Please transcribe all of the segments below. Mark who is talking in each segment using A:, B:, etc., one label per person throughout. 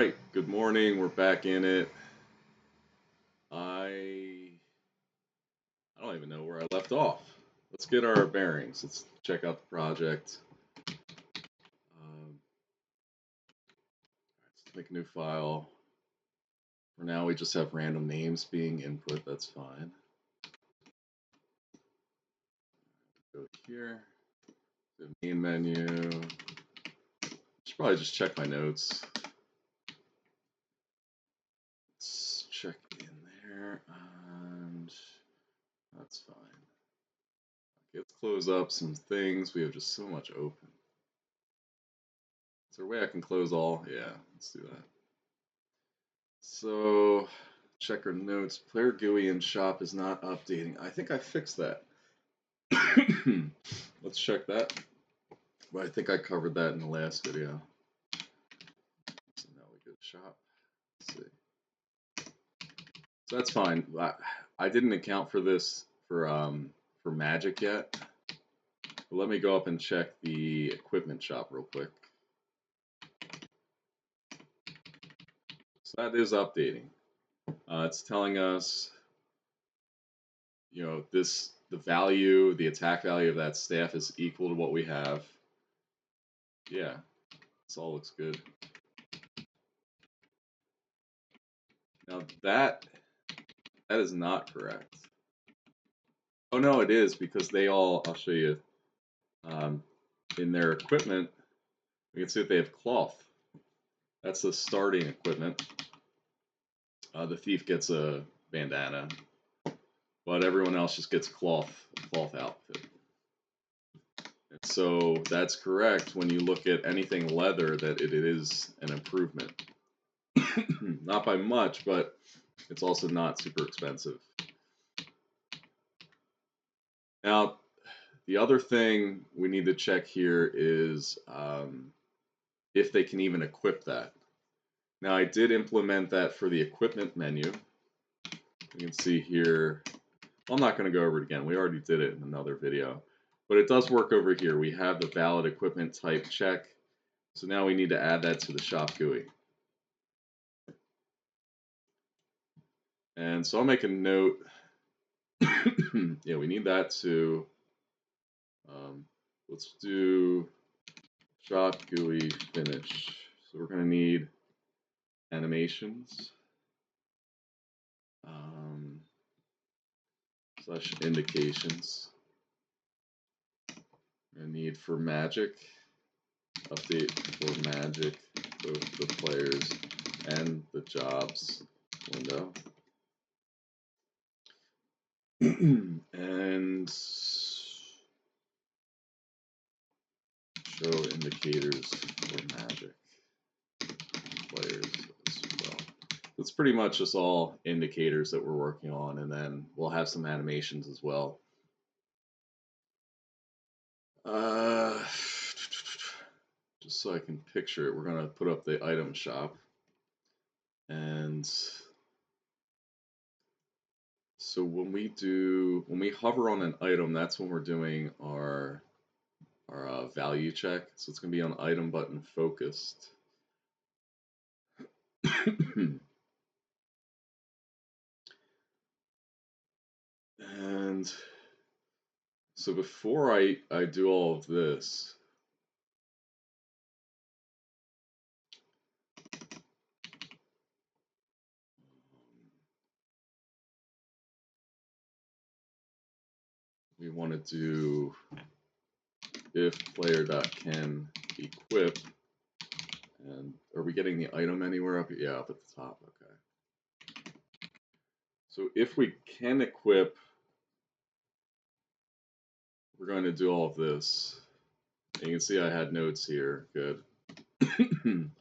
A: right, good morning. We're back in it. I don't even know where I left off. Let's get our bearings. Let's check out the project. Let's make a new file. For now, we just have random names being input. That's fine. Go here. The main menu. Should probably just check my notes. Let's check in there, and that's fine. Okay, let's close up some things. We have just so much open. Is there a way I can close all? Yeah, let's do that. So, check our notes. Player GUI in shop is not updating. I think I fixed that. Let's check that. But I think I covered that in the last video. So now we go to shop. Let's see. So that's fine. I didn't account for this for magic yet. But let me go up and check the equipment shop real quick. So that is updating. It's telling us, the value, the attack value of that staff is equal to what we have. Yeah, this all looks good. Now that is not correct. Oh no, it is, because they all, I'll show you, in their equipment, we can see that they have cloth. That's the starting equipment. The thief gets a bandana, but everyone else just gets cloth outfit. And so that's correct when you look at anything leather, that it is an improvement. Not by much, but it's also not super expensive. Now, the other thing we need to check here is if they can even equip that. Now, I did implement that for the equipment menu. You can see here, I'm not going to go over it again. We already did it in another video. But it does work over here. We have the valid equipment type check. So now we need to add that to the shop GUI. And so I'll make a note. Yeah, we need that to, let's do shop GUI finish. So we're going to need animations. Slash indications. I need for magic, update for magic, both the players and the jobs window. And show indicators for magic players as well. It's pretty much just all indicators that we're working on, and then we'll have some animations as well. Just so I can picture it, we're going to put up the item shop. And so when we hover on an item, that's when we're doing our value check. So it's going to be on item button focused. And so before I do all of this, we want to do if player.can equip, and are we getting the item anywhere up? Yeah, up at the top. Okay. So if we can equip, we're going to do all of this. And you can see I had notes here. Good.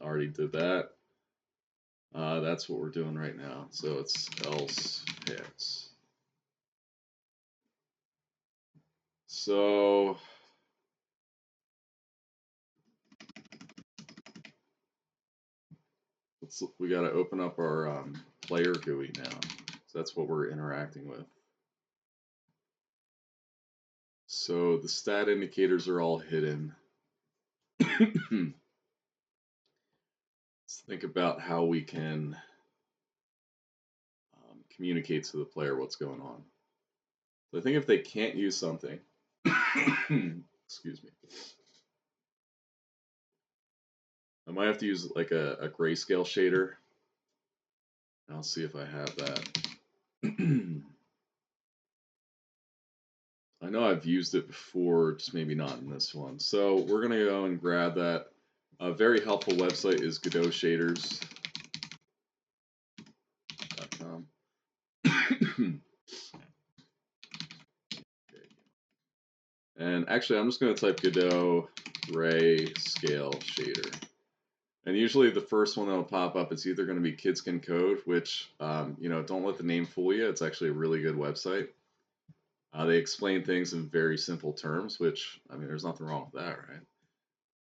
A: Already did that. That's what we're doing right now. So it's else hits. So we got to open up our player GUI now. So that's what we're interacting with. So the stat indicators are all hidden. think about how we can communicate to the player what's going on. So I think if they can't use something, excuse me, I might have to use like a grayscale shader. I'll see if I have that. I know I've used it before, just maybe not in this one. So we're going to go and grab that. A very helpful website is Godot shaders.com. And actually, I'm just going to type Godot grayscale shader. And usually the first one that'll pop up is either going to be Kids Can Code, which, you know, don't let the name fool you. It's actually a really good website. They explain things in very simple terms, which, I mean, there's nothing wrong with that, right?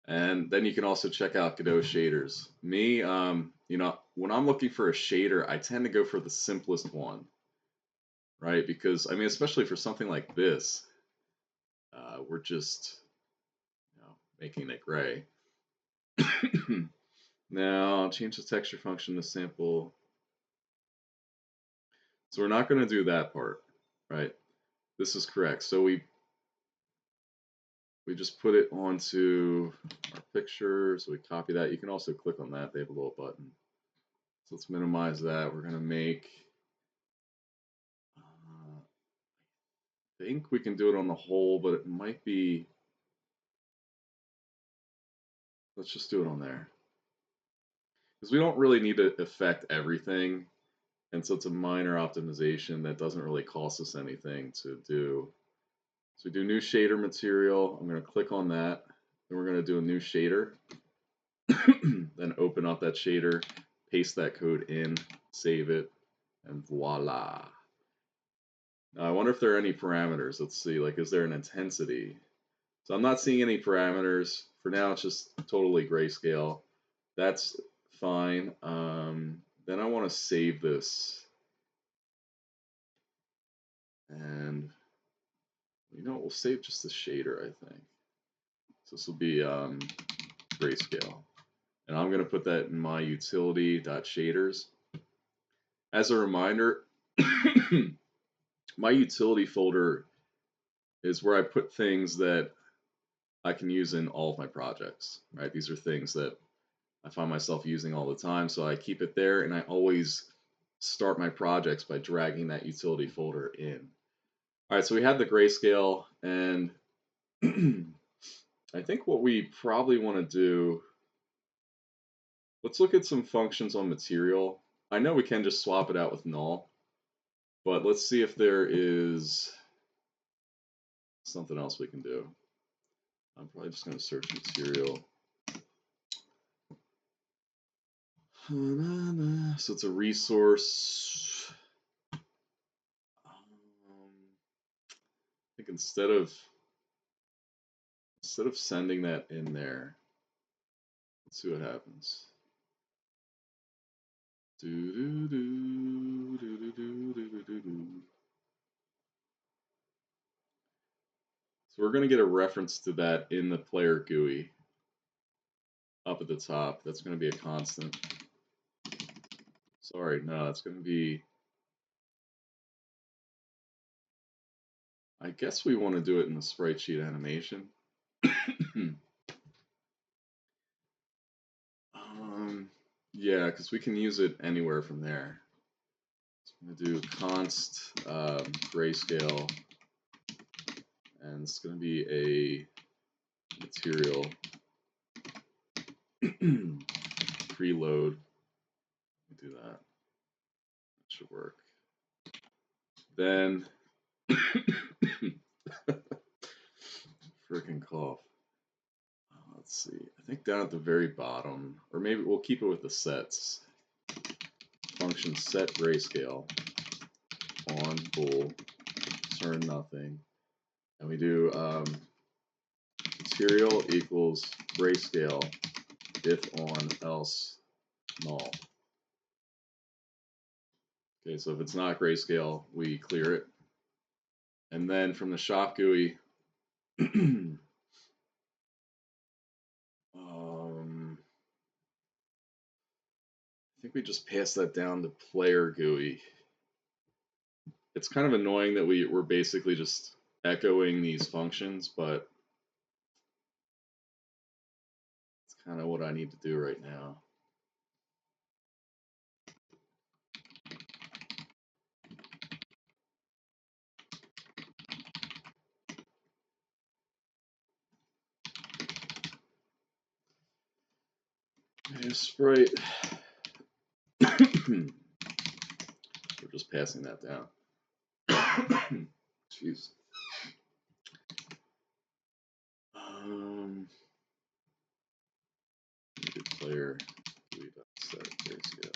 A: And then you can also check out Godot shaders. Me, you know, when I'm looking for a shader, I tend to go for the simplest one, right? Because, I mean, especially for something like this, we're just, you know, making it gray. Now, change the texture function to sample. So we're not going to do that part, right? This is correct. So we just put it onto our picture. So we copy that. You can also click on that. They have a little button. So let's minimize that. We're going to make, I think we can do it on the whole, but it might be, let's just do it on there. Because we don't really need to affect everything. And so it's a minor optimization that doesn't really cost us anything to do. So we do new shader material. I'm going to click on that. Then we're going to do a new shader. Then open up that shader, paste that code in, save it, and voila. Now I wonder if there are any parameters. Let's see, like, is there an intensity? So I'm not seeing any parameters. For now, it's just totally grayscale. That's fine. Then I want to save this. And, you know, we'll save just the shader, I think. So this will be grayscale. And I'm going to put that in my utility.shaders. As a reminder, my utility folder is where I put things that I can use in all of my projects, right? These are things that I find myself using all the time, so I keep it there, and I always start my projects by dragging that utility folder in. All right, so we have the grayscale, and I think what we probably want to do, let's look at some functions on material. I know we can just swap it out with null, but let's see if there is something else we can do. I'm probably just going to search material. So it's a resource. I think instead of sending that in there, let's see what happens. So we're going to get a reference to that in the player GUI up at the top. That's going to be a constant. Sorry, no, it's going to be, I guess we want to do it in the sprite sheet animation. Yeah, because we can use it anywhere from there. So I'm going to do const grayscale, and it's going to be a material preload. Do that. That should work. Then, freaking cough. Let's see. I think down at the very bottom, or maybe we'll keep it with the sets. Function set grayscale on bool turn nothing, and we do material equals grayscale if on else null. Okay, so if it's not grayscale, we clear it. And then from the shop GUI, think we just pass that down to player GUI. It's kind of annoying that we're basically just echoing these functions, but it's kind of what I need to do right now. Yeah, Sprite. We're just passing that down. Jeez. Player set grayscale.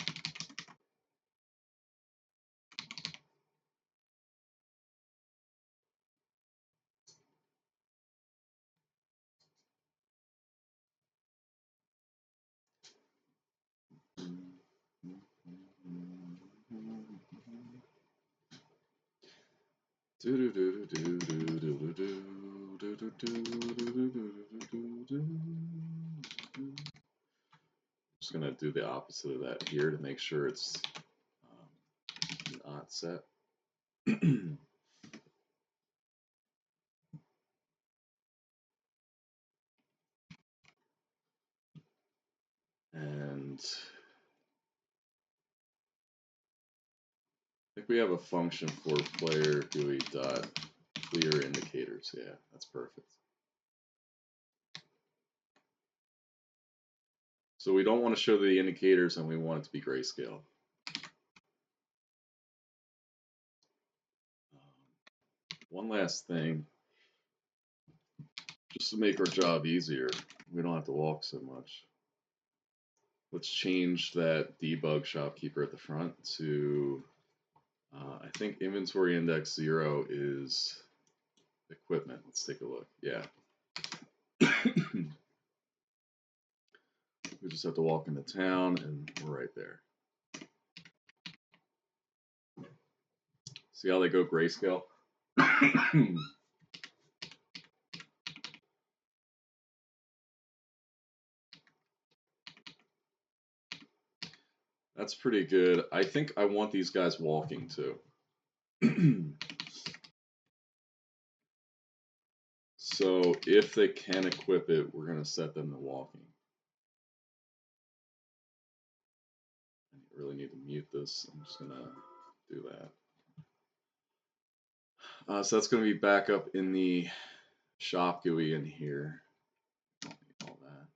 A: Just gonna do the opposite of that here to make sure it's not set. And I think we have a function for player GUI dot clear indicators. Yeah, that's perfect. So we don't want to show the indicators, and we want it to be grayscale. One last thing, just to make our job easier, we don't have to walk so much. Let's change that debug shopkeeper at the front to, I think inventory index 0 is equipment. Let's take a look. Yeah. We just have to walk into town and we're right there. See how they go grayscale? That's pretty good. I think I want these guys walking too. So if they can equip it, we're going to set them to walking. I really need to mute this. I'm just going to do that. So that's going to be back up in the shop GUI in here. Don't need all that.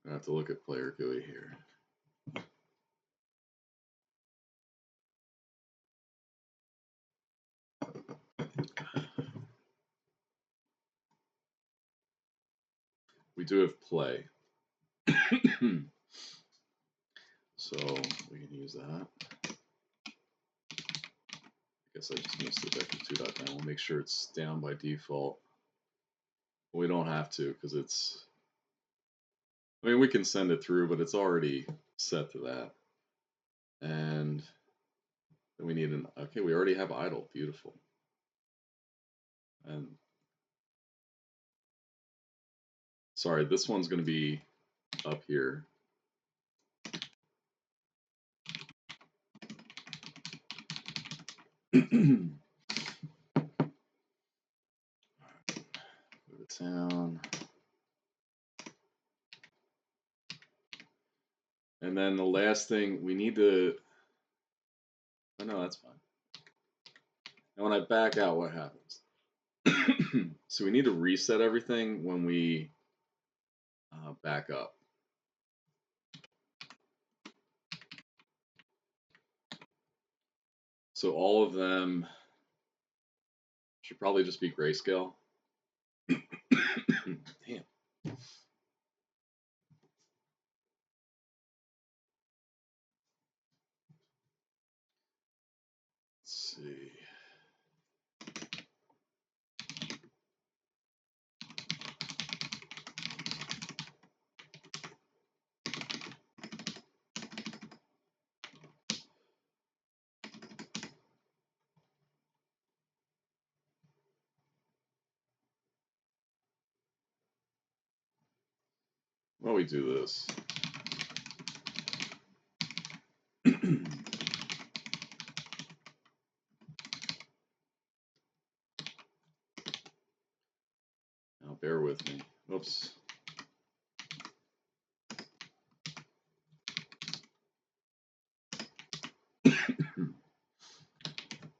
A: I have to look at player GUI here. We do have play. So we can use that. I guess I just missed the vector 2.9. We'll make sure it's down by default. We don't have to because it's, I mean, we can send it through, but it's already set to that. And then we need an, okay, we already have idle. Beautiful. And sorry, this one's going to be up here. Move it down. And then the last thing we need to, oh no, that's fine. And when I back out, what happens? So we need to reset everything when we back up. So all of them should probably just be grayscale. Damn. Let's see. Why don't we do this? Now bear with me. Oops.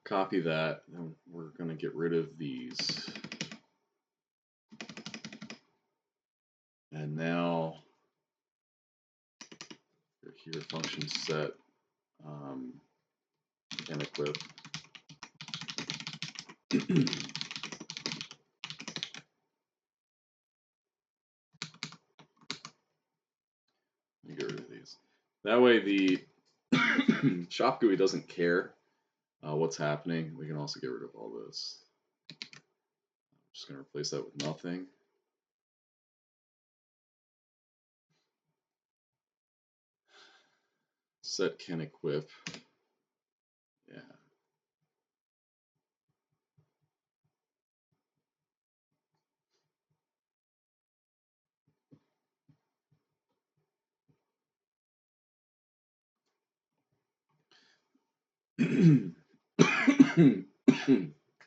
A: Copy that, and we're going to get rid of these. And now, here function set can equip. Let me get rid of these. That way the shop GUI doesn't care what's happening. We can also get rid of all this. I'm just going to replace that with nothing. Set can equip. Yeah.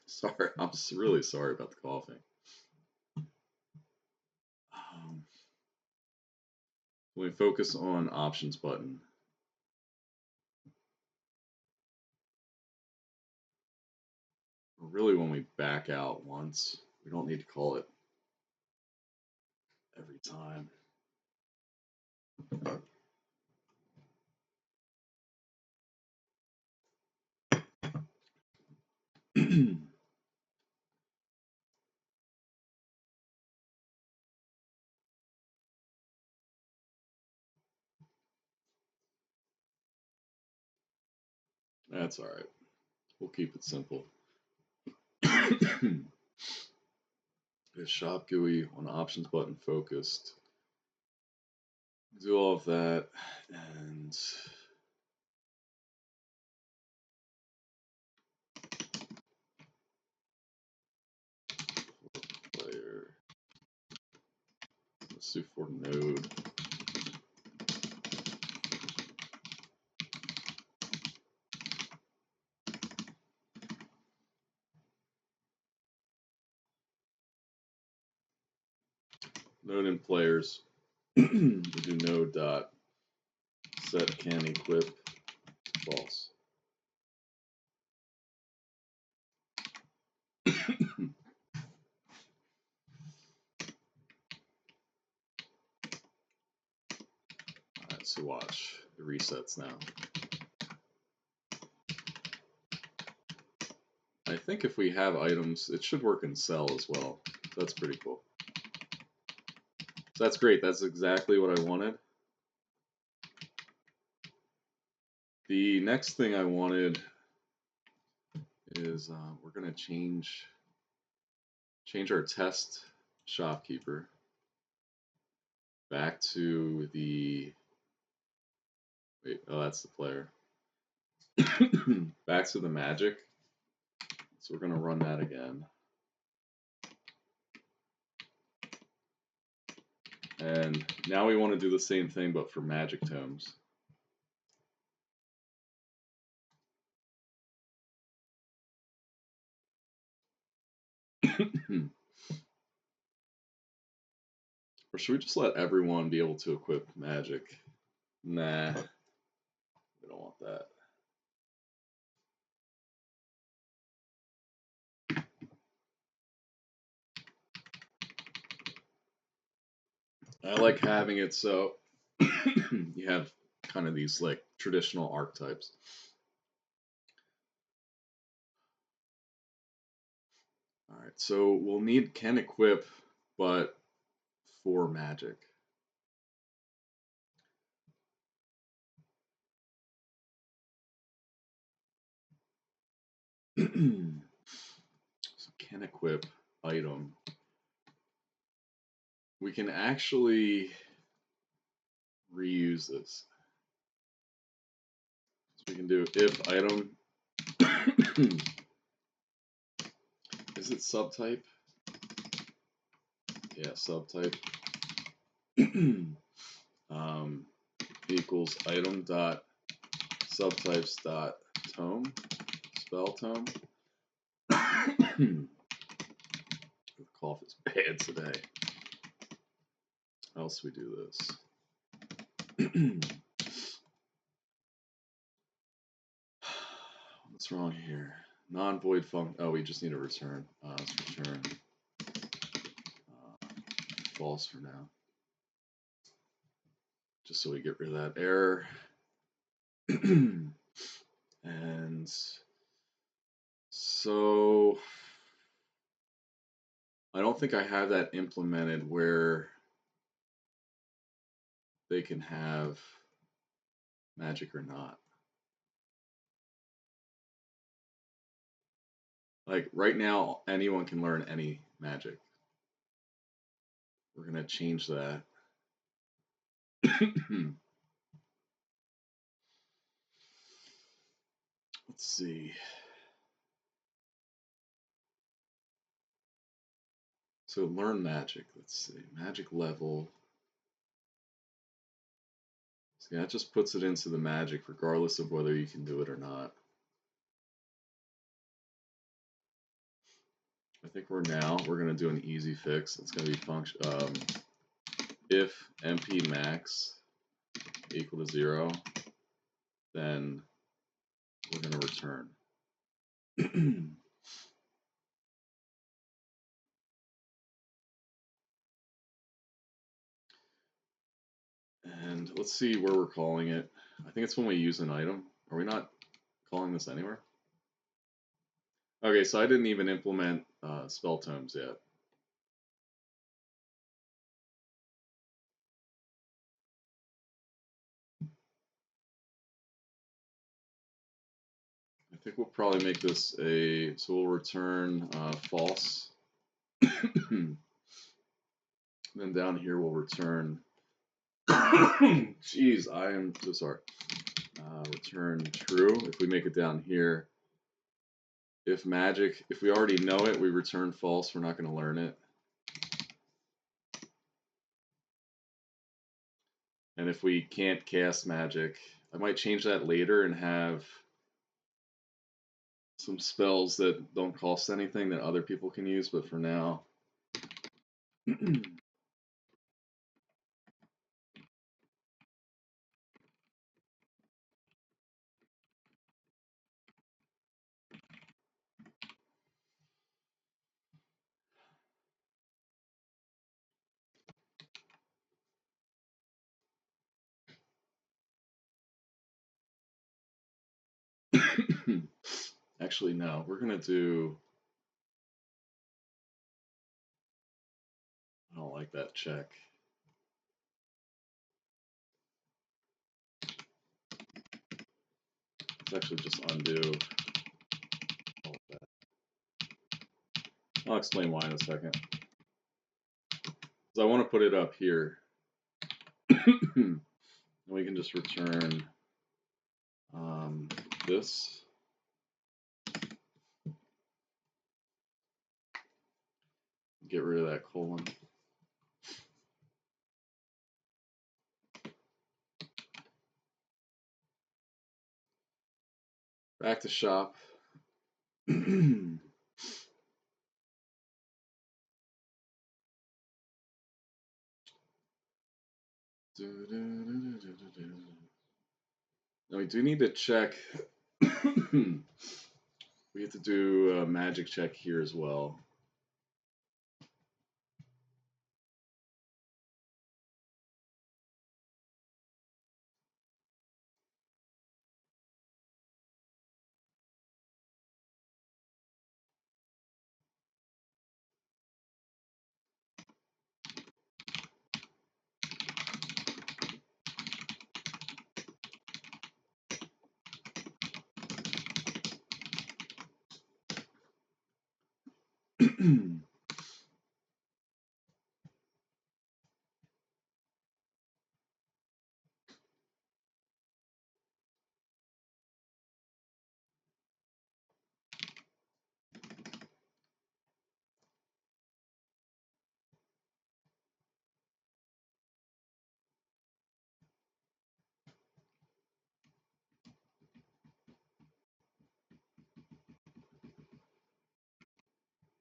A: Sorry, I'm really sorry about the coughing. When we focus on options button, or really when we back out once, we don't need to call it every time. That's all right. We'll keep it simple. The shop GUI on options button focused. Do all of that, and player. Let's do for node. Node in players. We do node dot set can equip false. Alright, so watch. It resets now. I think if we have items, it should work in cell as well. That's pretty cool. So that's great. That's exactly what I wanted. The next thing I wanted is we're going to change our test shopkeeper back to the that's the player. Back to the magic. So we're going to run that again. And now we want to do the same thing but for magic tomes. Or should we just let everyone be able to equip magic? Nah, we don't want that. I like having it so you have kind of these like traditional archetypes. All right, so we'll need can equip, but for magic. So can equip item. We can actually reuse this. So we can do if item. Is it subtype? Yeah, subtype. equals item dot subtypes dot tome, spell tome. The cough is bad today. How else we do this? What's wrong here? Non-void function. Oh, we just need a return. Let's return false for now, just so we get rid of that error. And so I don't think I have that implemented where they can have magic or not. Like right now, anyone can learn any magic. We're gonna change that. Let's see. So learn magic. Let's see. Magic level. See, that just puts it into the magic regardless of whether you can do it or not. I think we're going to do an easy fix. It's going to be function if MP max equal to 0, then we're going to return. And let's see where we're calling it. I think it's when we use an item. Are we not calling this anywhere? Okay, so I didn't even implement spell tomes yet. I think we'll probably make this so we'll return false. Then down here we'll return, jeez, I am so sorry. Return true. If we make it down here, if we already know it, we return false. We're not going to learn it. And if we can't cast magic, I might change that later and have some spells that don't cost anything that other people can use, but for now. Actually, no, we're going to do, I don't like that check. Let's actually just undo all of that. I'll explain why in a second. So I want to put it up here. And we can just return this. Get rid of that colon. Back to shop. Now we do need to check. We have to do a magic check here as well.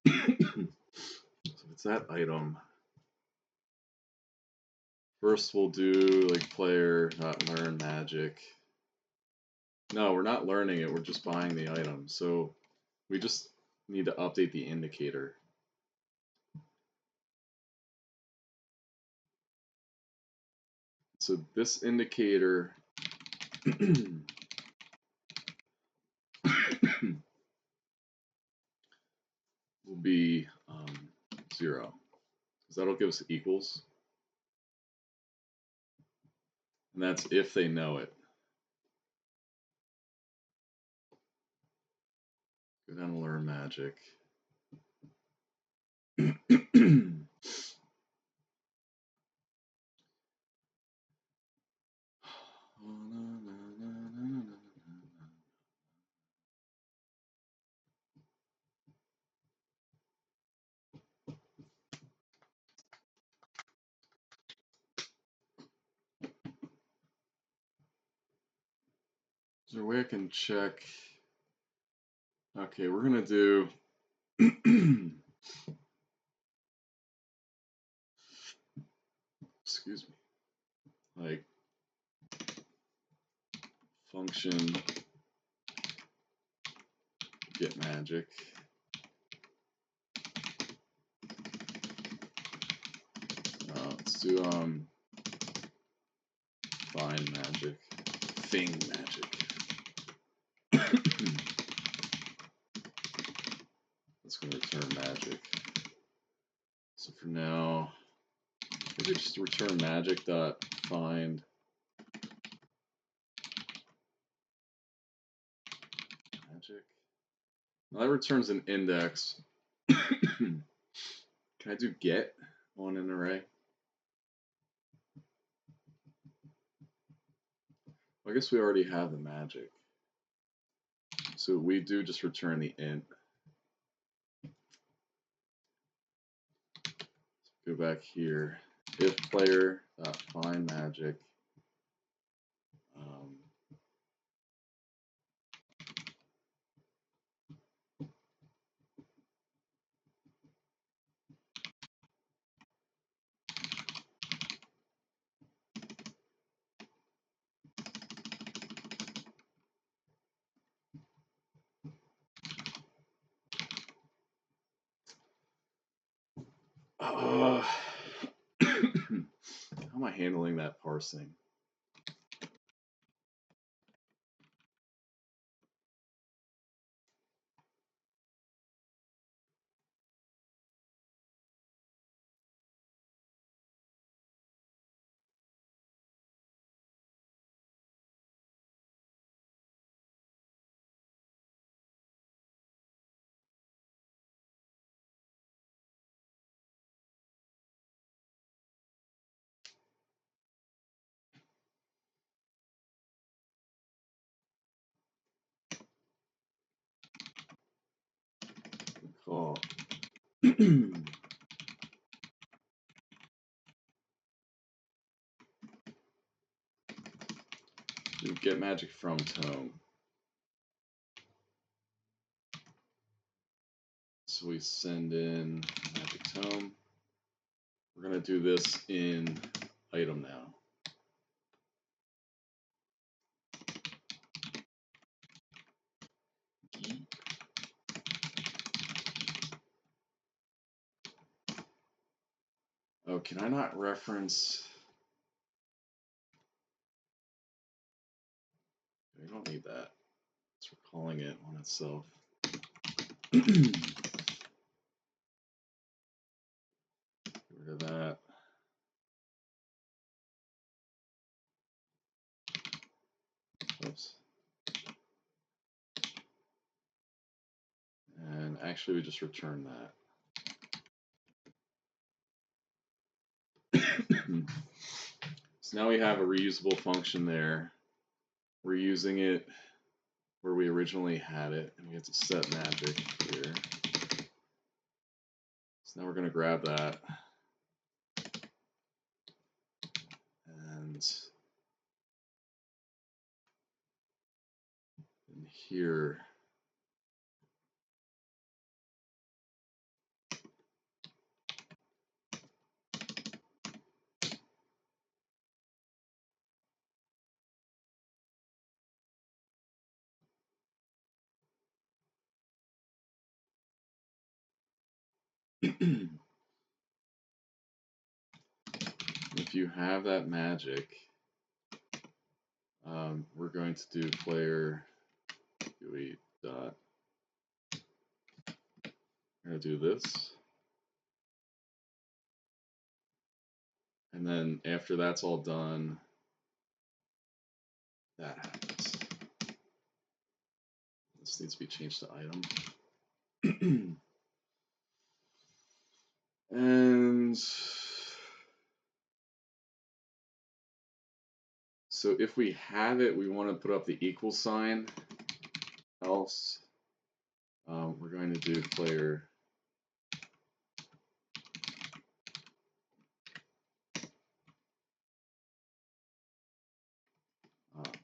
A: So it's that item. First we'll do like player, not learn magic. No, we're not learning it, we're just buying the item. So we just need to update the indicator. So this indicator will be 0, because that'll give us equals. And that's if they know it. Go down to learn magic. Is there a way I can check? Okay, we're gonna do excuse me, like function get magic. Let's do find magic, thing magic. That's gonna return magic. So for now, maybe just return magic dot find magic. Now that returns an index. Can I do get on an array? Well, I guess we already have the magic. So we do just return the int. Go back here. If player find magic. How am I handling that parsing? Call. Get magic from tome. So we send in magic tome. We're going to do this in item now. Oh, can I not reference? We don't need that. So we're calling it on itself. Get rid of that. Oops. And actually, we just return that. So now we have a reusable function there. We're using it where we originally had it, and we have to set magic here. So now we're going to grab that. And in here, If you have that magic, we're going to do player GUI dot. We're going to do this. And then after that's all done, that happens. This needs to be changed to item. And so if we have it, we want to put up the equal sign. Else, we're going to do player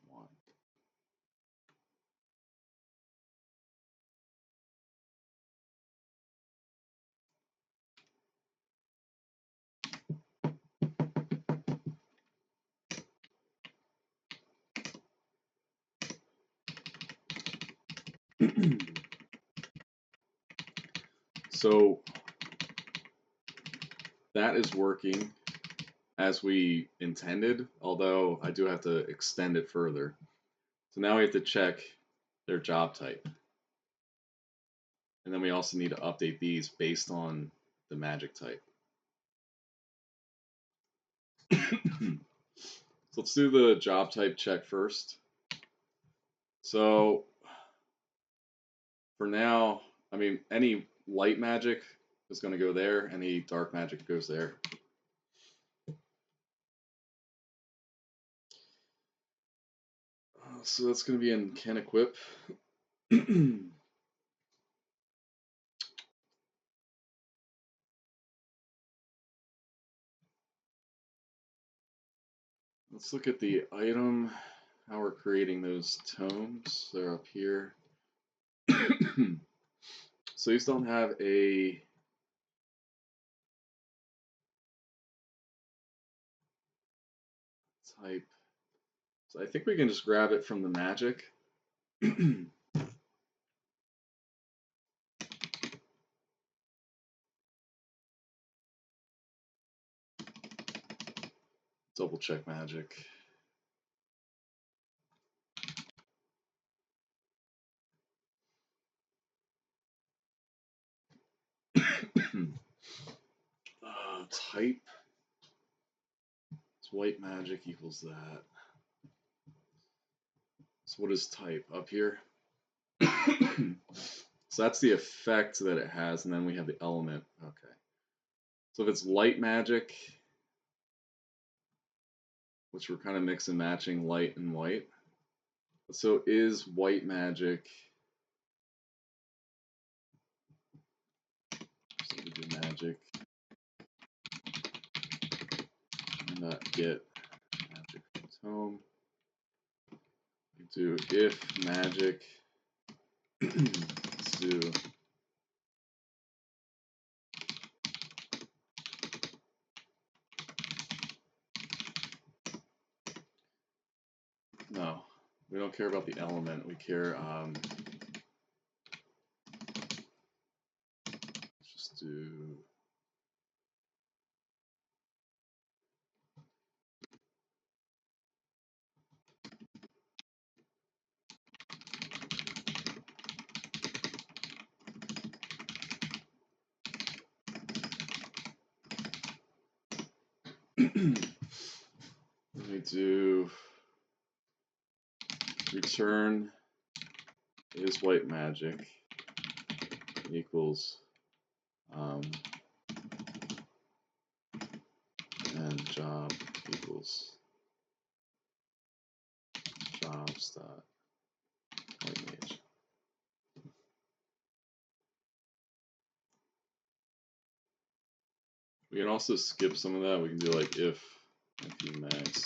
A: one. So that is working as we intended, although I do have to extend it further. So now we have to check their job type. And then we also need to update these based on the magic type. So let's do the job type check first. So for now, I mean, any light magic is going to go there, any dark magic goes there. So that's going to be in can equip. Let's look at the item, how we're creating those tomes. They're up here. So these don't have a type. So I think we can just grab it from the magic. Double check magic. Type. So white magic equals that. So what is type up here? So that's the effect that it has, and then we have the element. Okay. So if it's light magic, which we're kind of mix and matching light and white. So is white magic. So we do magic. Not get magic from tome. We do if magic. Let's do no. We don't care about the element. We care. Just do. Let me do return is white magic equals and job equals jobs dot white mage. We can also skip some of that. We can do like if max.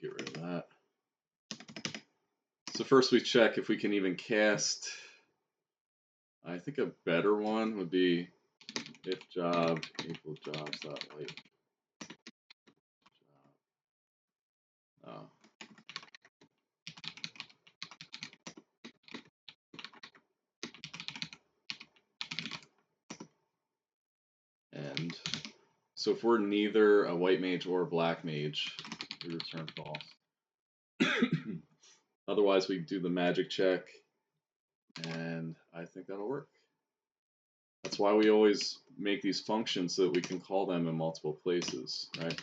A: Get rid of that. So first we check if we can even cast. I think a better one would be if job equals jobs dot white job. Oh. And so if we're neither a white mage or a black mage, we return false. Otherwise, we do the magic check, and I think that'll work. That's why we always make these functions so that we can call them in multiple places, right?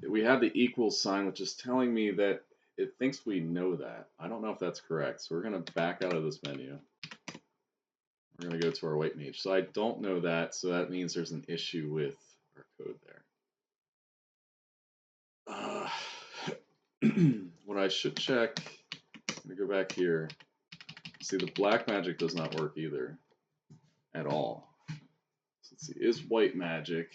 A: We have the equals sign, which is telling me that it thinks we know that. I don't know if that's correct, so we're going to back out of this menu. We're going to go to our white mage. So I don't know that, so that means there's an issue with our code there. What I should check, I'm going to go back here. See, the black magic does not work either at all. So let's see, is white magic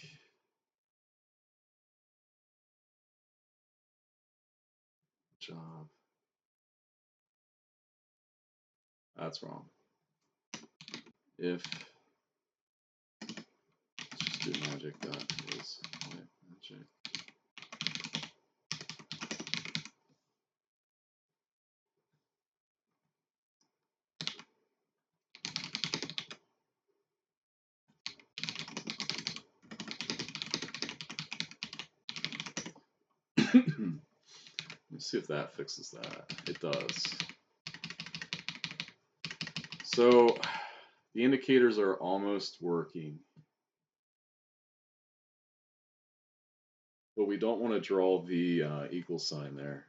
A: job? That's wrong. If let's just do magic dot is white magic. Let's see if that fixes that. It does. So the indicators are almost working, but we don't want to draw the equal sign there.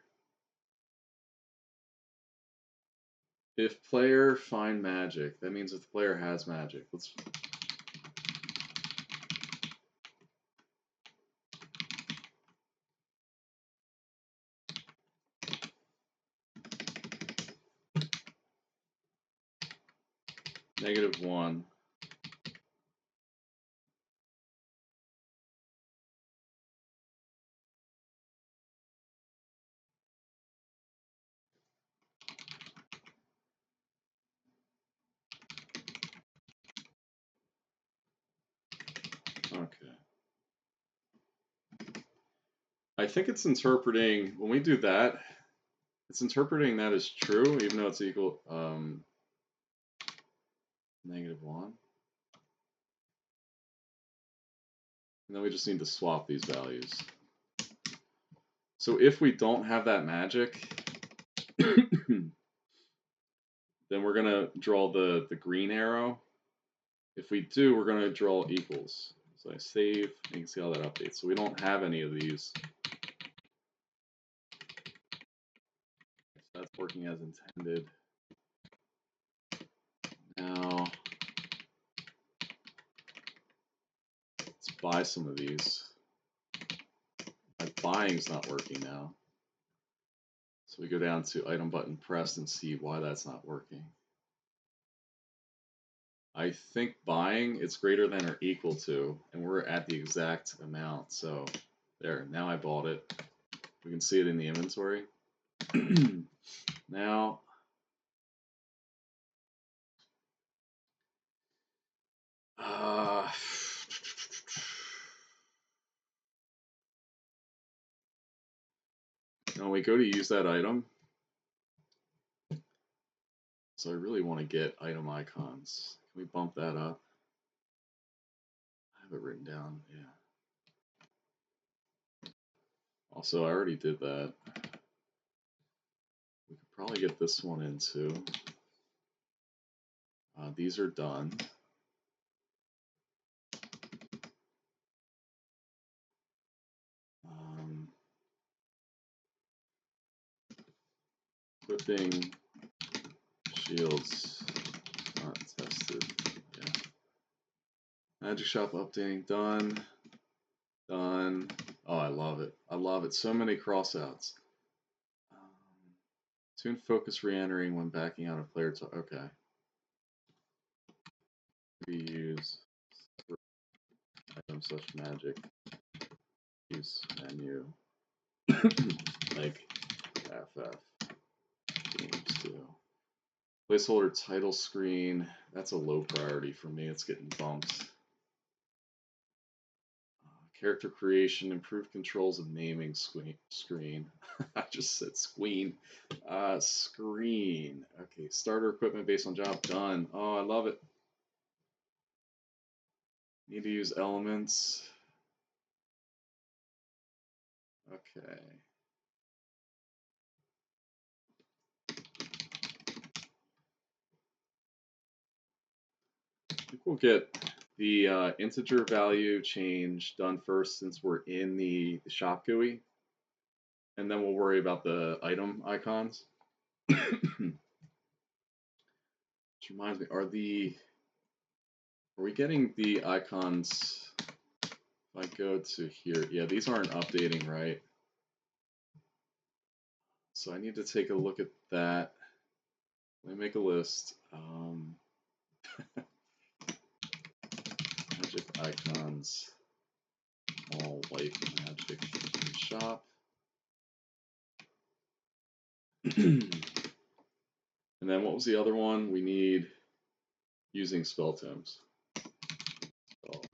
A: If player find magic, that means if the player has magic. Let's -1. Okay. I think it's interpreting, when we do that, it's interpreting that as true, even though it's equal -1. And then we just need to swap these values. So if we don't have that magic, then we're going to draw the green arrow. If we do, we're going to draw equals. So I save, and you can see how that updates. So we don't have any of these. So that's working as intended. Now, let's buy some of these. My buying's not working now. So we go down to item button pressed and see why that's not working. I think buying it's greater than or equal to, and we're at the exact amount. So there, now I bought it. We can see it in the inventory. Now, when we go to use that item, so I really want to get item icons. Can we bump that up? I have it written down, yeah. Also, I already did that. We could probably get this one in too. These are done. Equipping shields not tested. Yeah. Magic shop updating done. Done. Oh, I love it. I love it. So many crossouts. Tune focus re-entering when backing out of player. Okay. Reuse item such magic. Use menu. Like FF games do. Placeholder title screen. That's a low priority for me. It's getting bumps. Character creation, improved controls of naming screen. I just said screen. Screen. Okay, starter equipment based on job done. Oh, I love it. Need to use elements. Okay. I think we'll get the integer value change done first since we're in the shop GUI. And then we'll worry about the item icons. Which reminds me, are we getting the icons? If I go to here, yeah, these aren't updating, right? So I need to take a look at that. Let me make a list. Magic icons, all white magic shop. And then what was the other one? We need using spell tomes. Magic.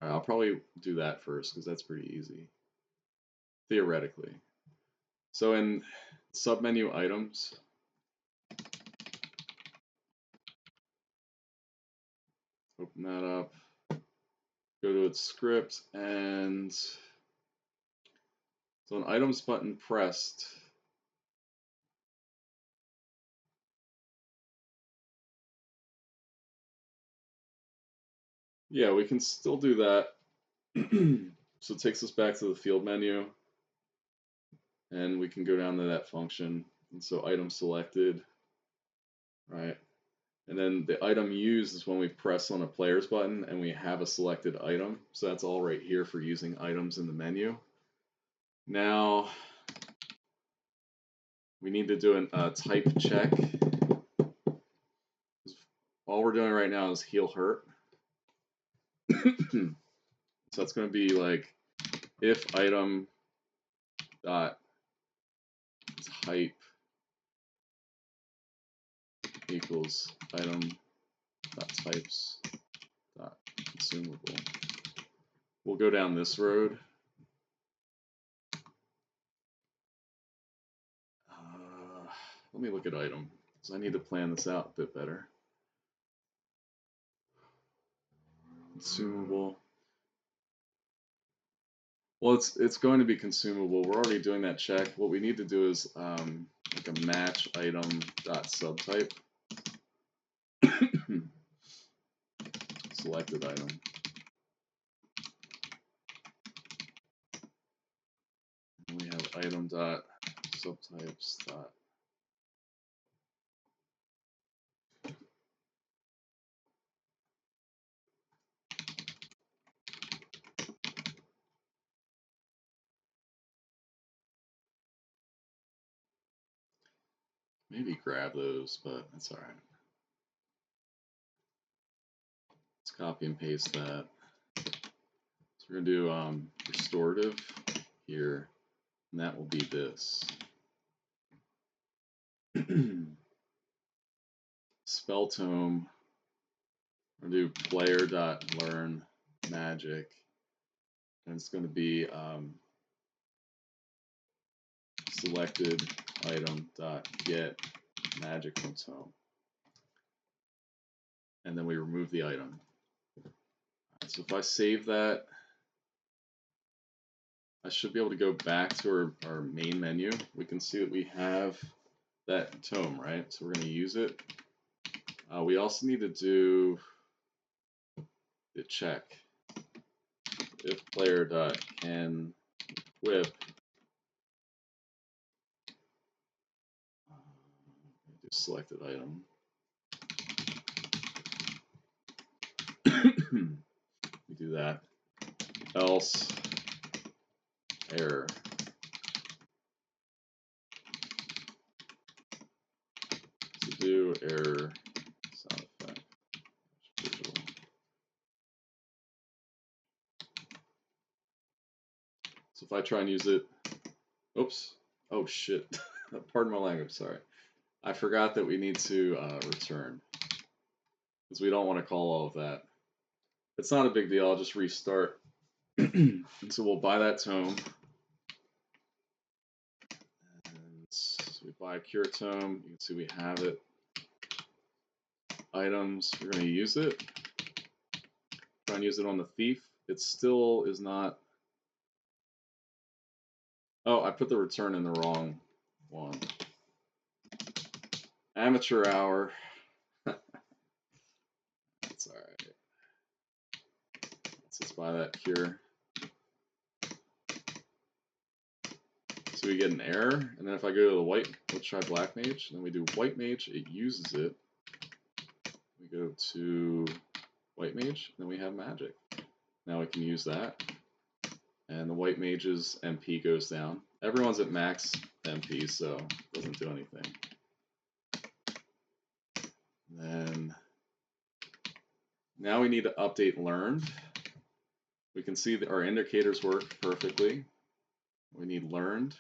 A: All right, I'll probably do that first because that's pretty easy, theoretically. So in submenu items, open that up, go to its script, and so an items button pressed. Yeah, we can still do that. So it takes us back to the field menu, and we can go down to that function. And so item selected, right? And then the item used is when we press on a player's button and we have a selected item. So that's all right here for using items in the menu. Now we need to do a type check. All we're doing right now is heal hurt. So that's going to be like if item dot type equals item dot types dot consumable. We'll go down this road. Let me look at item because I need to plan this out a bit better. Consumable. Well, it's going to be consumable. We're already doing that check. What we need to do is like a match item dot subtype. Selected item. And we have item dot subtypes dot. Maybe grab those, but that's all right. Let's copy and paste that. So we're gonna do restorative here, and that will be this. Spell tome. We're gonna do player.learn magic, and it's going to be selected item dot get magic from tome, and then we remove the item. So if I save that, I should be able to go back to our main menu. We can see that we have that tome, right? So we're going to use it. We also need to do the check. If player dot can equip do selected item. We do that. Else error. To do error sound effect. Visual. So if I try and use it, oops, oh shit. Pardon my language, sorry. I forgot that we need to return because we don't want to call all of that. It's not a big deal. I'll just restart. And so we'll buy that tome. And so we buy a cure tome. You can see we have it. Items, we're going to use it. Try and use it on the thief. It still is not. Oh, I put the return in the wrong one. Amateur hour. That's alright. Let's just buy that cure. So we get an error, and then if I go to the white, let's try black mage, and then we do white mage, it uses it. We go to white mage, and then we have magic. Now we can use that. And the white mage's MP goes down. Everyone's at max MP, so it doesn't do anything. Then now we need to update learned. We can see that our indicators work perfectly. We need learned.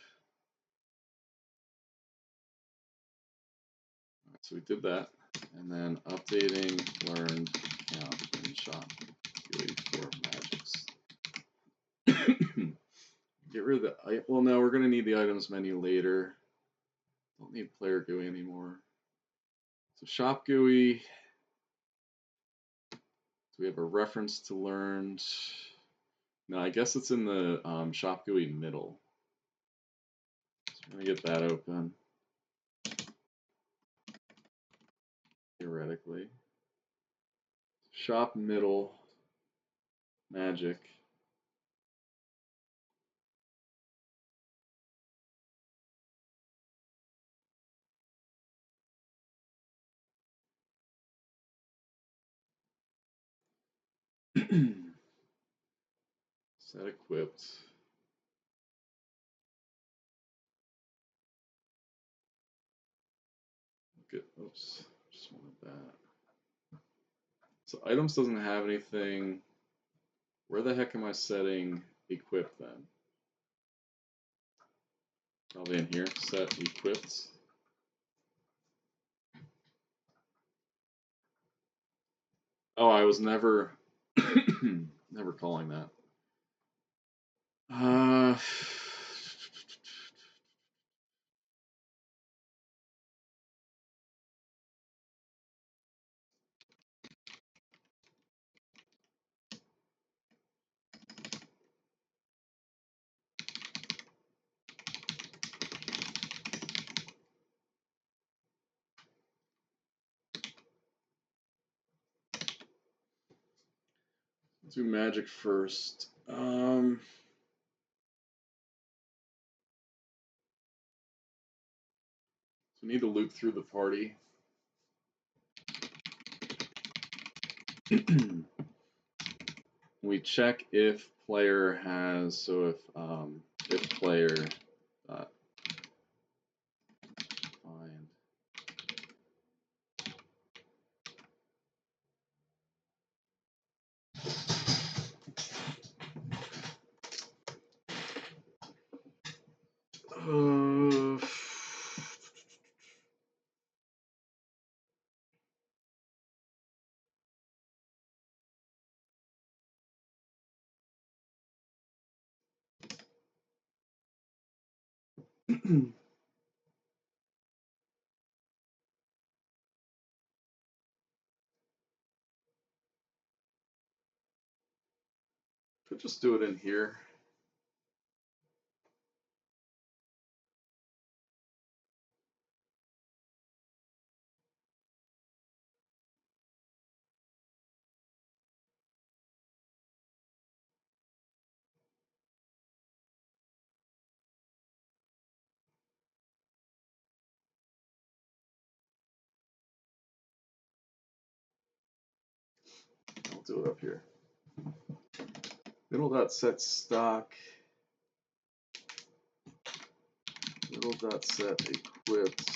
A: Right, so we did that. And then updating learned count in shop GUI for magics. Get rid of the, well, no, we're going to need the items menu later. Don't need player GUI anymore. So shop GUI. So we have a reference to learned. No, I guess it's in the shop GUI middle. So I'm going to get that open. Theoretically. Shop middle. Magic. Set equipped. Good. Oops. Just wanted that. So items doesn't have anything. Where the heck am I setting equipped then? Probably in here. Set equipped. Oh, I was never never calling that. Let's do magic first. So we need to loop through the party. We check if player has, so if player dot find could just do it in here. I'll do it up here. Middle dot set stock. Middle dot set equipped.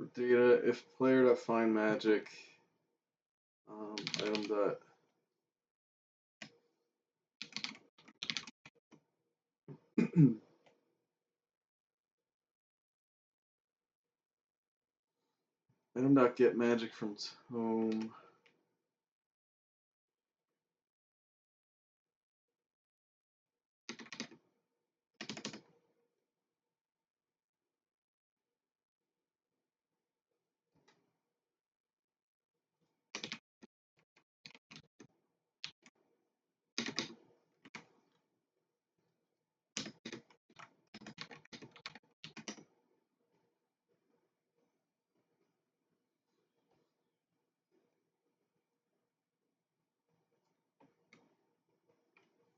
B: For data, if player.find magic item dot item dot get magic from tome.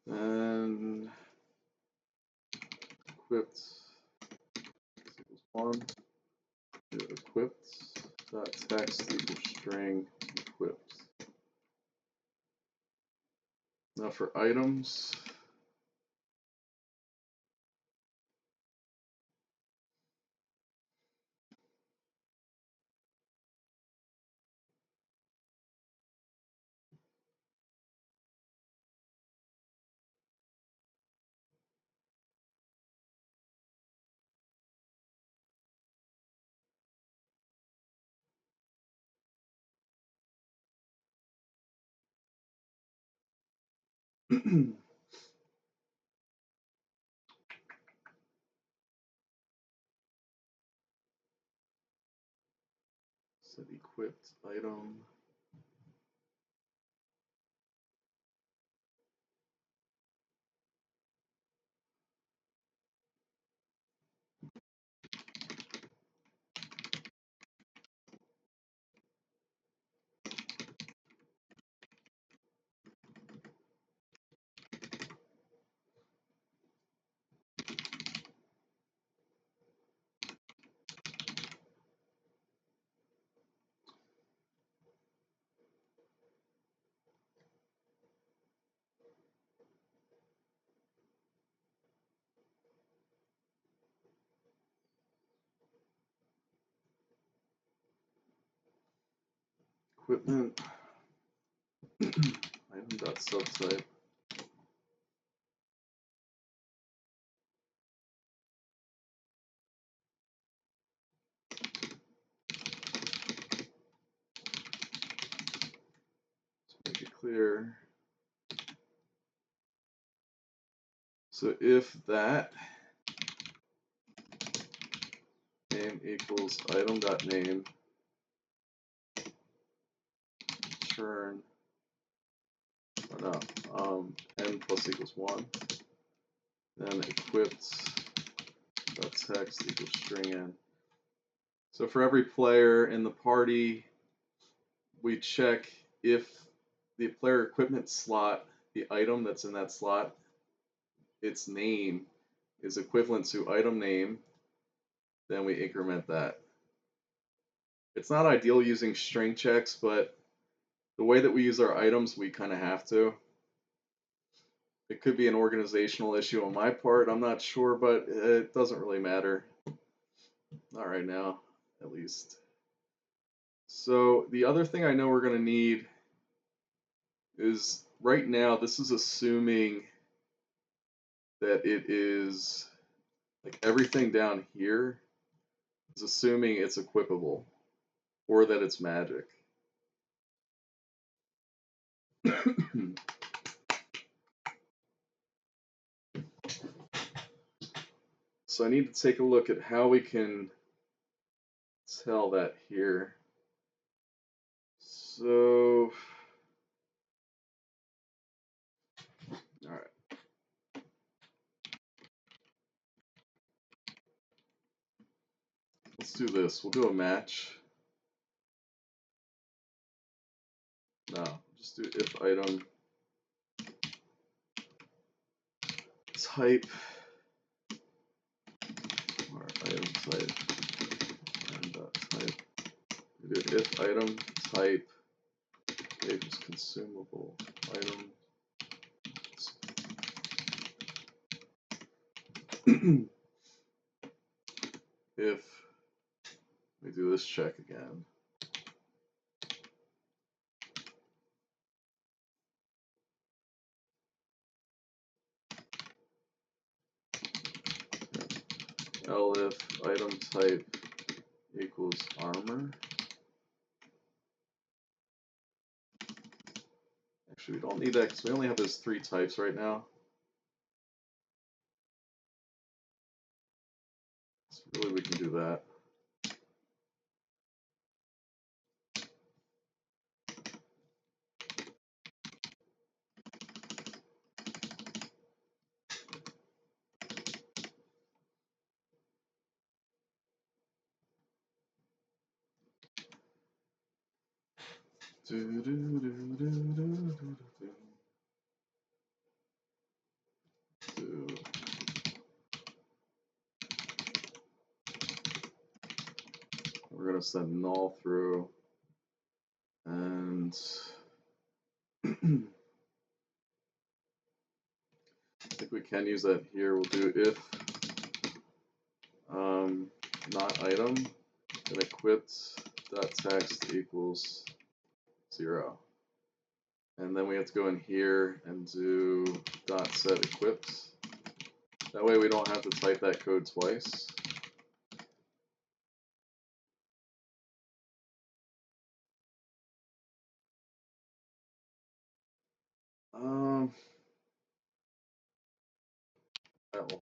B: And equipped equals 1. Equipped dot text equals string equipped. Now for items, set equipped item. Equipment item dot subtype. Make it clear. So if that name equals item dot name turn n plus equals 1, then equipped dot text equals string n. So for every player in the party, we check if the player equipment slot, the item that's in that slot, its name is equivalent to item name, then we increment that. It's not ideal using string checks, but the way that we use our items, we kind of have to. It could be an organizational issue on my part, I'm not sure, but it doesn't really matter. Not right now, at least. So the other thing I know we're going to need is, right now, this is assuming that it is, like, everything down here is assuming it's equipable, or that it's magic. So I need to take a look at how we can tell that here. So, all right. Let's do this. We'll do a match. No, just do if item type, or item type, and type. We do if item type equals consumable item. If Let me do this check again. Elif item type equals armor. Actually, we don't need that because we only have those 3 types right now. So really, we can do that. So we're going to send null through, and I think we can use that here. We'll do if not item, then equipped dot text equals 0. And then we have to go in here and do dot set equipped. That way we don't have to type that code twice. That will.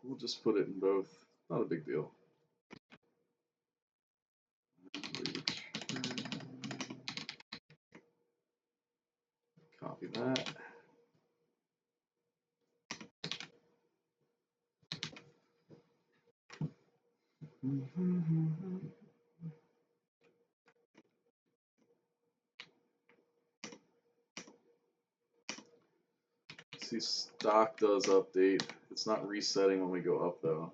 B: We'll just put it in both. Not a big deal. Copy that. See, stock does update. It's not resetting when we go up though.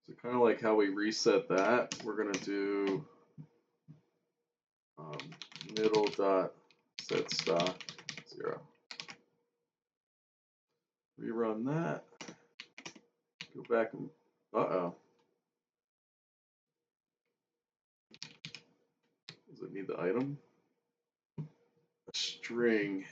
B: So kind of like how we reset that, we're going to do middle dot set stock 0. Rerun that. Go back and uh-oh. Does it need the item? A string.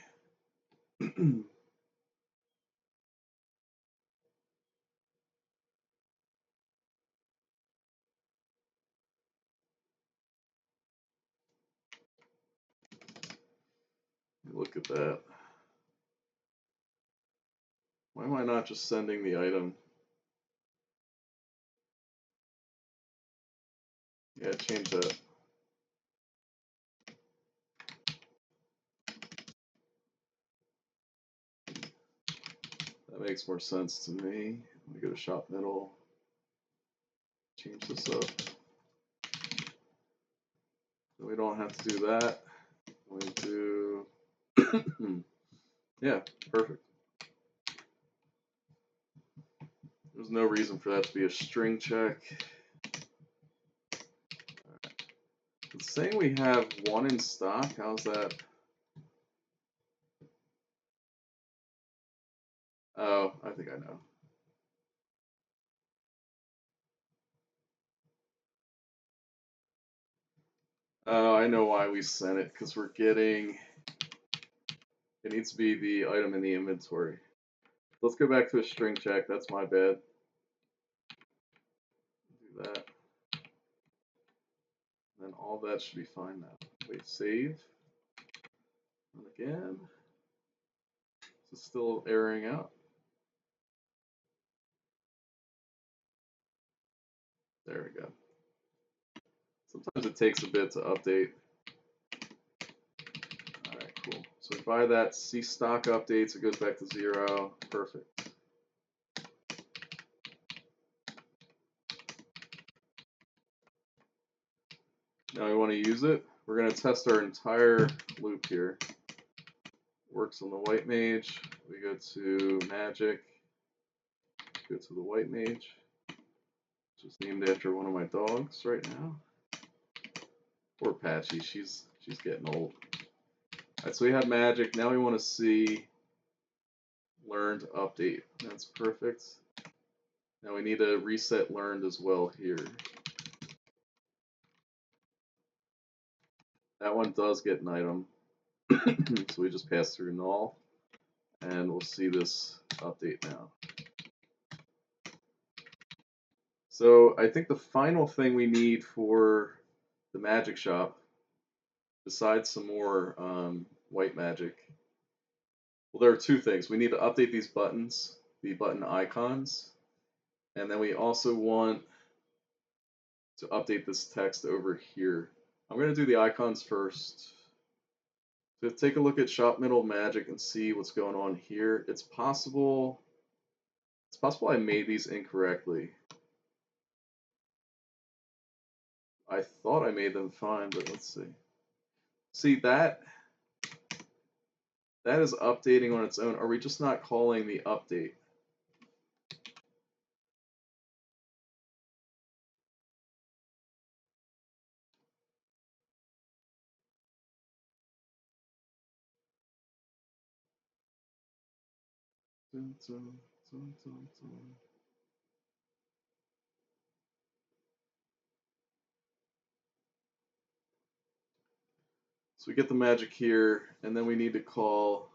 B: Look at that. Why am I not just sending the item? Yeah, change that. That makes more sense to me. Let me go to shop middle. Change this up. So we don't have to do that. We do. Yeah, perfect. There's no reason for that to be a string check. Right. It's saying we have 1 in stock. How's that? Oh, I think I know. Oh, I know why we sent it, because we're getting, it needs to be the item in the inventory. Let's go back to a string check, that's my bad. Do that. And all that should be fine now. Wait, save. And again. Is it still erroring out? There we go. Sometimes it takes a bit to update. Alright, cool. So by that, see stock updates, it goes back to 0. Perfect. Now we want to use it. We're going to test our entire loop here. Works on the white mage. We go to magic. Go to the white mage. Just named after one of my dogs right now. Poor Patchy, she's getting old. Alright, so we have magic. Now we want to see learned update. That's perfect. Now we need to reset learned as well here. That one does get an item. So we just pass through null, and we'll see this update now. So I think the final thing we need for the magic shop, besides some more white magic, well, there are two things. We need to update these buttons, the button icons, and then we also want to update this text over here. I'm going to do the icons first. So take a look at Shop Middle Magic and see what's going on here. It's possible I made these incorrectly. I thought I made them fine, but let's see. See, that is updating on its own. Are we just not calling the update? Dun, dun, dun, dun, dun. So we get the magic here, and then we need to call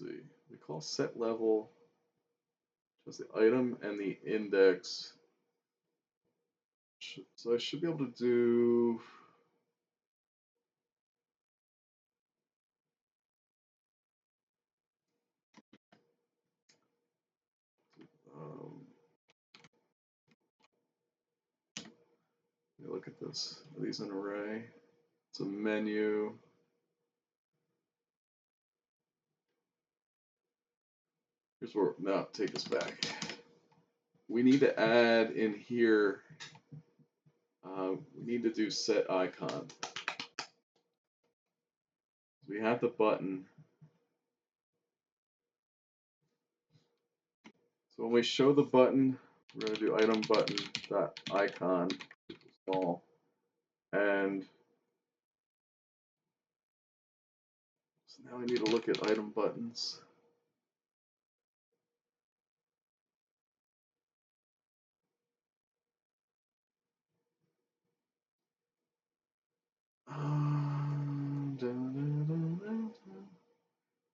B: we call set level just the item and the index. So I should be able to do look at this. Are these an array? It's a menu. Here's where, no, take this back. We need to add in here, we need to do set icon. We have the button. So when we show the button, we're going to do item button dot icon small, and so now we need to look at item buttons.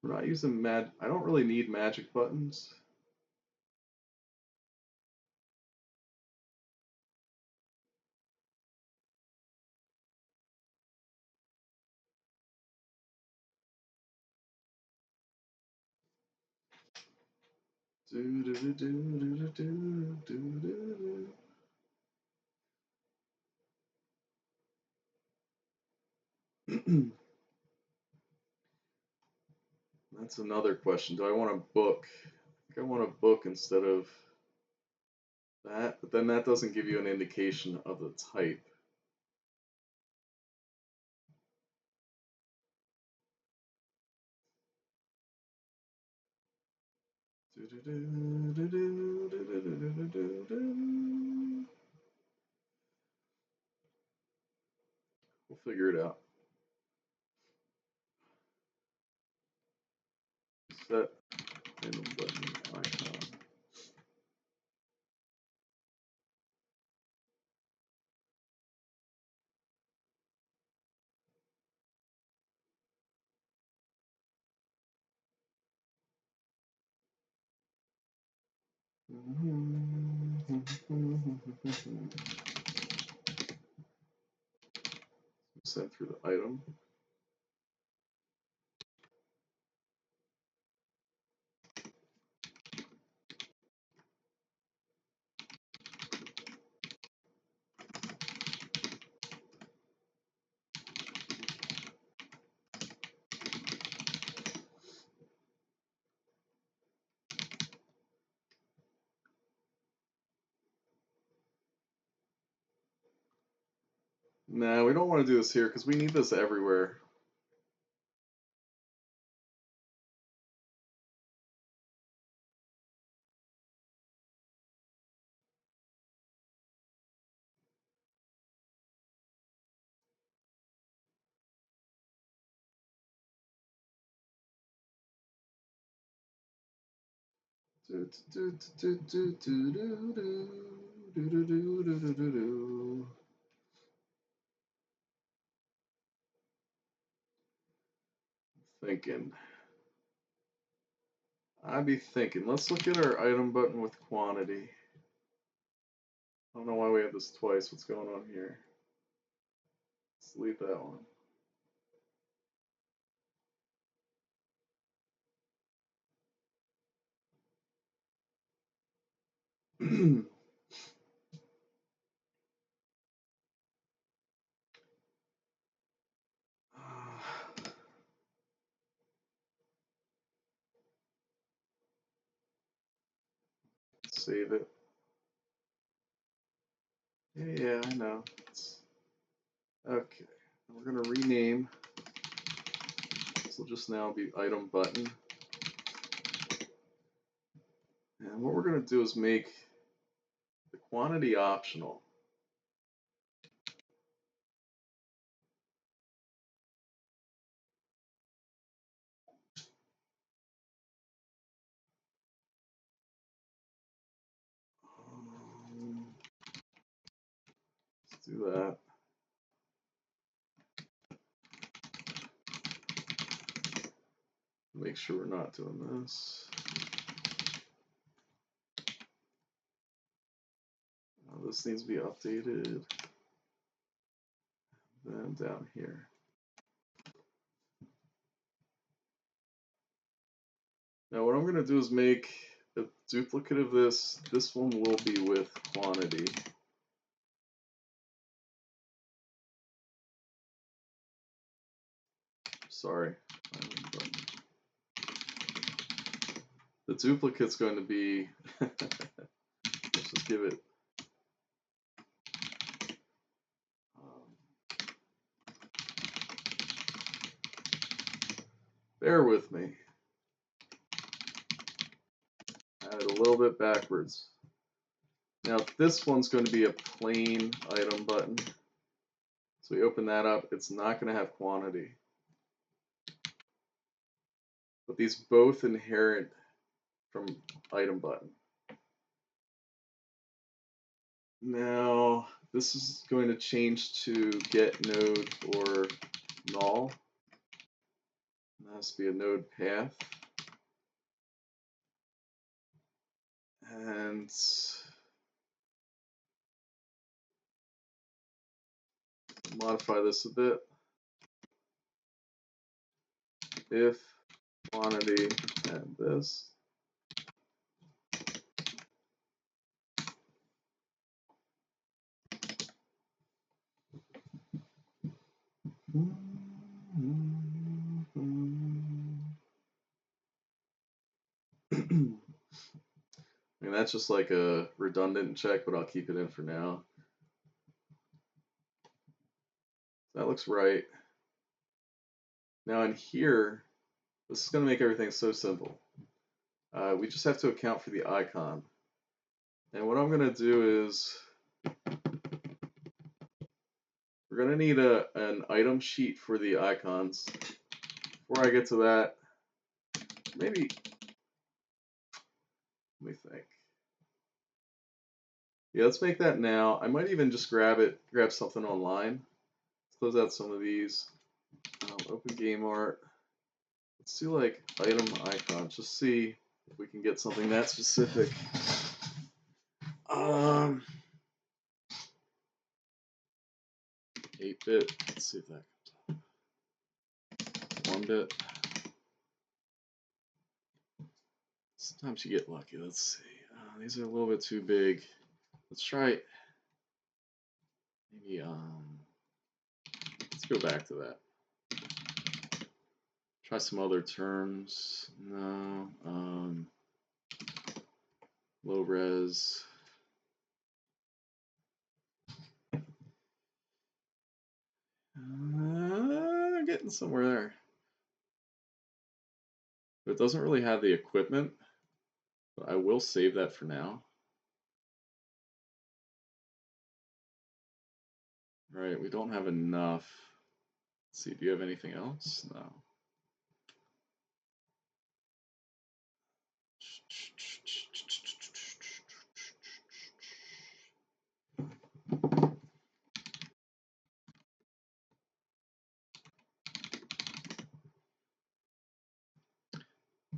B: We're not using I don't really need magic buttons. That's another question. Do I want to book? I think I want to book instead of that, but then that doesn't give you an indication of the type. We'll figure it out. Set item button icon. Send through the item. Nah, we don't want to do this here because we need this everywhere. Thinking. I'd be thinking. Let's look at our item button with quantity. I don't know why we have this twice. What's going on here? Let's leave that one. Save it. Yeah, I know. Okay. We're going to rename. This will just now be item button. And what we're going to do is make the quantity optional. Let's do that. Make sure we're not doing this. This needs to be updated. Then down here. Now what I'm going to do is make a duplicate of this. This one will be with quantity. Sorry. The duplicate's going to be, let's just give it, bear with me. Add it a little bit backwards. Now this one's going to be a plain item button. So we open that up, it's not going to have quantity. But these both inherit from item button. Now this is going to change to get node or null. That has to be a node path. And modify this a bit. If quantity and this. I mean, that's just like a redundant check, but I'll keep it in for now. That looks right. Now in here, this is going to make everything so simple. We just have to account for the icon. And what I'm going to do is, we're going to need an item sheet for the icons. Before I get to that, maybe, let me think. Yeah, let's make that now. I might even just grab something online. Let's close out some of these. Open game art. Let's do like item icons. Just see if we can get something that specific. 8-bit. Let's see if that comes up. 1-bit. Sometimes you get lucky. Let's see. These are a little bit too big. Let's try. Maybe let's go back to that. Try some other terms. No. Low res.
A: Getting somewhere there. But it doesn't really have the equipment. But I will save that for now. Right, we don't have enough. Let's see, do you have anything else? No.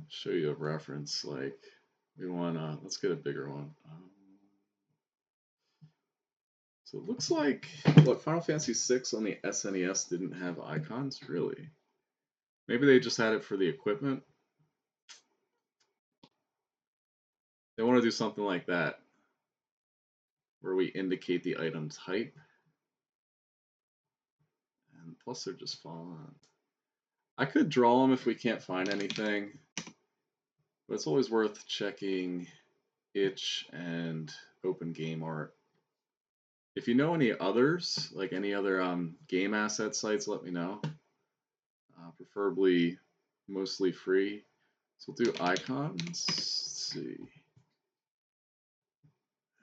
A: Show you a reference, like we want to, let's get a bigger one. So it looks like, what, Final Fantasy VI on the SNES didn't have icons, really? Maybe they just had it for the equipment. They want to do something like that, where we indicate the item type. And plus they're just fallen. I could draw them if we can't find anything, but it's always worth checking itch and open game art. If you know any others, like any other game asset sites, let me know. Preferably mostly free. So we'll do icons. Let's see.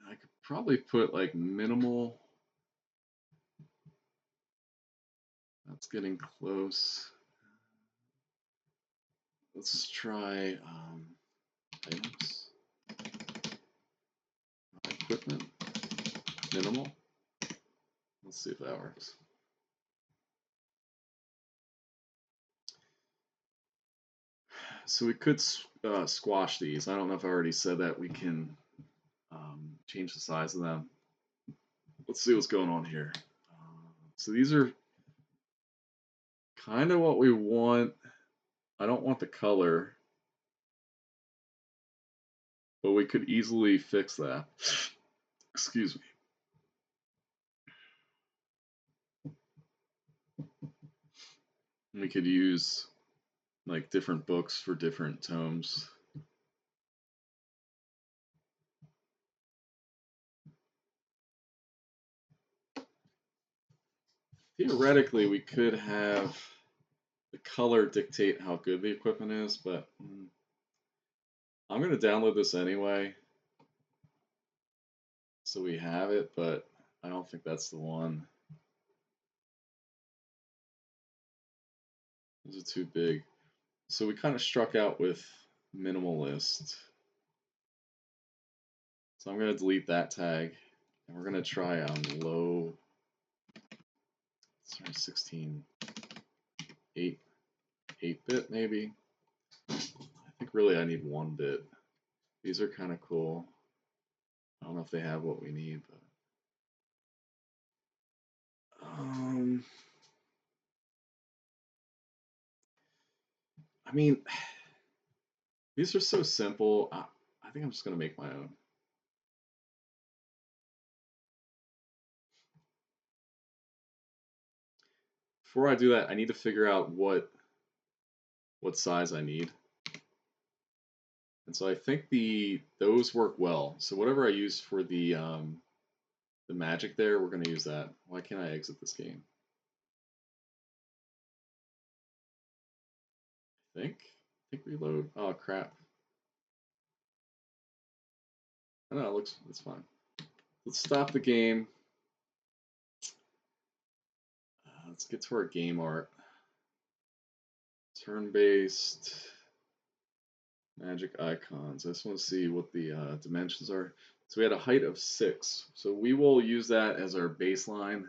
A: I could probably put like minimal. That's getting close. Let's try items. Equipment. Minimal. Let's see if that works. So we could squash these. I don't know if I already said that. We can change the size of them. Let's see what's going on here. So these are kind of what we want. I don't want the color, but we could easily fix that. Excuse me. We could use like different books for different tomes. Theoretically, we could have the color dictate how good the equipment is, but I'm going to download this anyway, so we have it, but I don't think that's the one. Those are too big. So we kind of struck out with minimalist. So I'm going to delete that tag, and we're going to try low, sorry, 16, 8-bit maybe. I think really I need 1-bit. These are kind of cool. I don't know if they have what we need, but I mean, these are so simple. I think I'm just gonna make my own. Before I do that, I need to figure out what size I need. And so I think those work well. So whatever I use for the magic there, we're gonna use that. Why can't I exit this game? I think reload. Oh crap. I know, it's fine. Let's stop the game. Let's get to our game art. Turn-based magic icons. I just want to see what the dimensions are. So we had a height of 6. So we will use that as our baseline.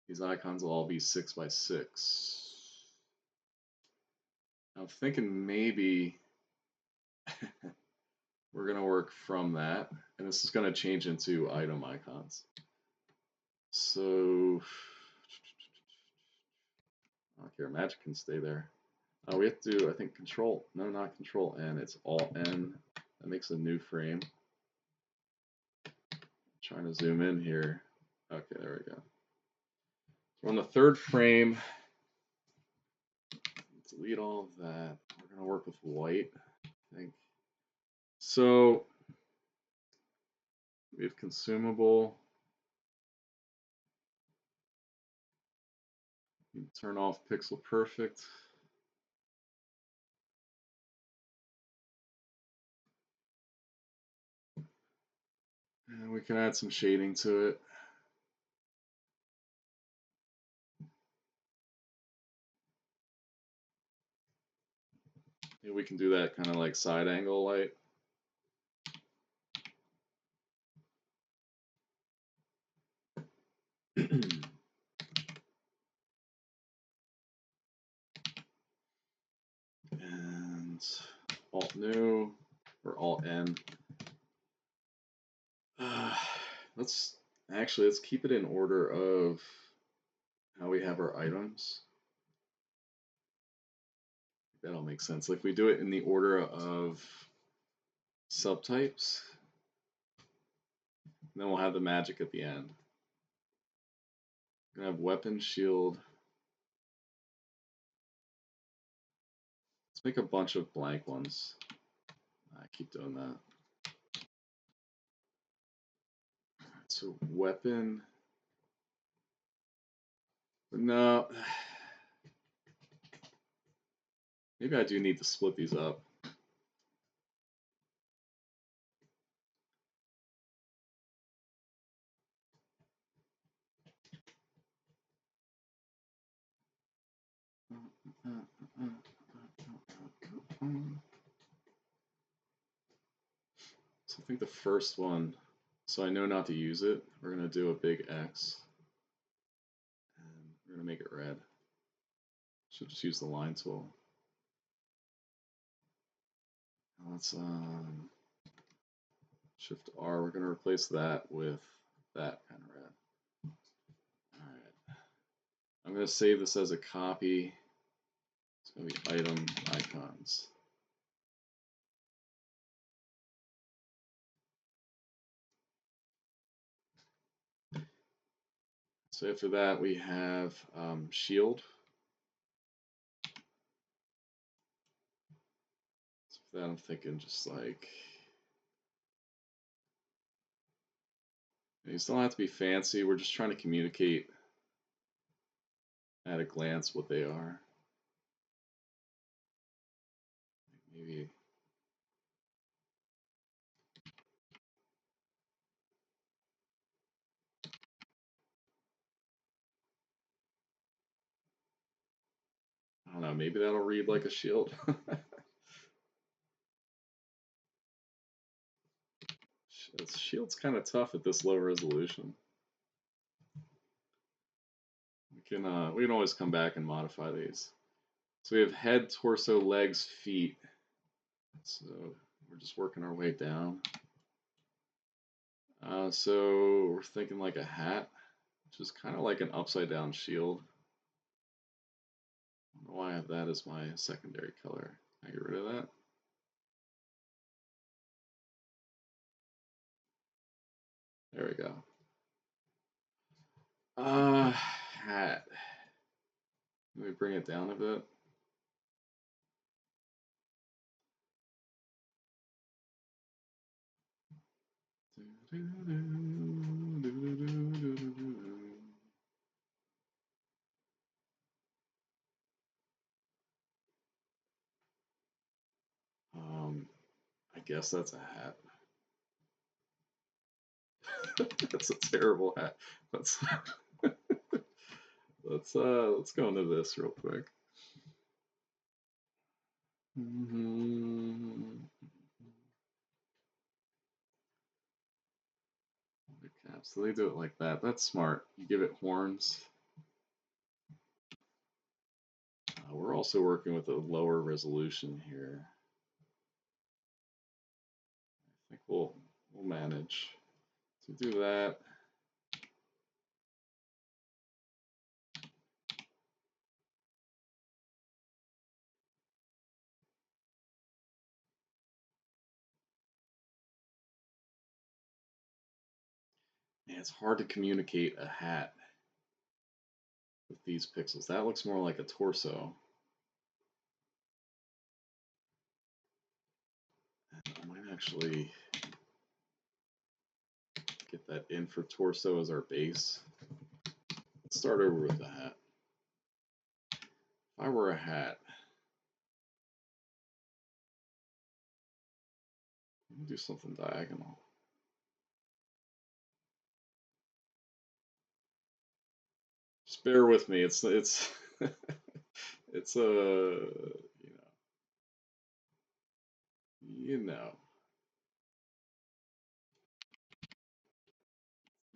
A: These icons will all be 6 by 6. I'm thinking maybe we're going to work from that. And this is going to change into item icons. So I don't care. Magic can stay there. We have to do, I think, control. No, not control N. It's alt N. That makes a new frame. Trying to zoom in here. Okay, there we go. So on the third frame, delete all of that. We're going to work with white, I think. So we have consumable. Turn off pixel perfect. And we can add some shading to it. Maybe we can do that kind of like side angle light. And Alt New or Alt N. Let's keep it in order of how we have our items. That'll make sense. Like we do it in the order of subtypes, then we'll have the magic at the end. We're gonna have weapon, shield. Let's make a bunch of blank ones. I keep doing that. So weapon. No. Maybe I do need to split these up. So I think the first one, so I know not to use it, we're going to do a big X. And we're going to make it red. Should just use the line tool. Let's Shift R, we're going to replace that with that kind of red. Alright. I'm going to save this as a copy. It's going to be item icons. So after that we have shield. So for that I'm thinking just like, these don't have to be fancy, we're just trying to communicate at a glance what they are. Maybe I don't know, maybe that'll read like a shield. Shield's kind of tough at this low resolution. We can always come back and modify these. So we have head, torso, legs, feet. So we're just working our way down. So we're thinking like a hat, which is kind of like an upside down shield. I don't know why I have that as my secondary color. Can I get rid of that? There we go. Hat. Let me bring it down a bit. I guess that's a hat. That's a terrible hat. Let's go into this real quick. So they do it like that. That's smart. You give it horns. We're also working with a lower resolution here. I think we'll manage to do that. Man, it's hard to communicate a hat with these pixels. That looks more like a torso. I might actually get that in for torso as our base. Let's start over with the hat. I were a hat. Let me do something diagonal. Just bear with me. It's it's a you know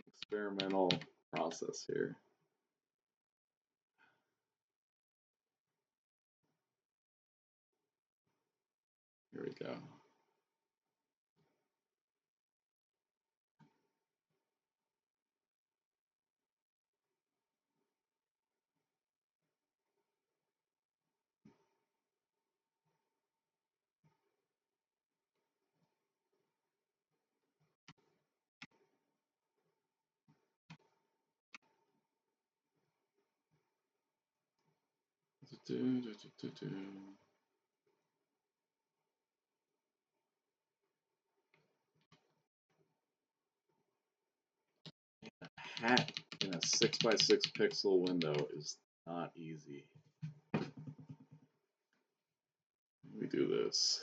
A: experimental process here. Here we go. Hat in a 6x6 pixel window is not easy. Let me do this.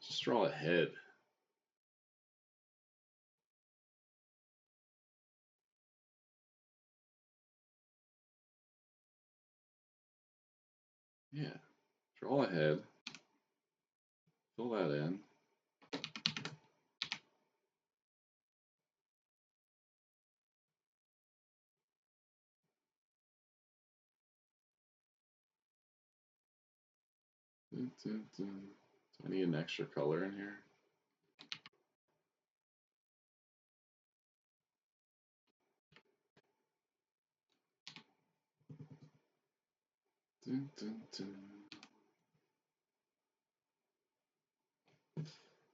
A: Just draw a head. Yeah, draw a head. Fill that in. Do I need an extra color in here?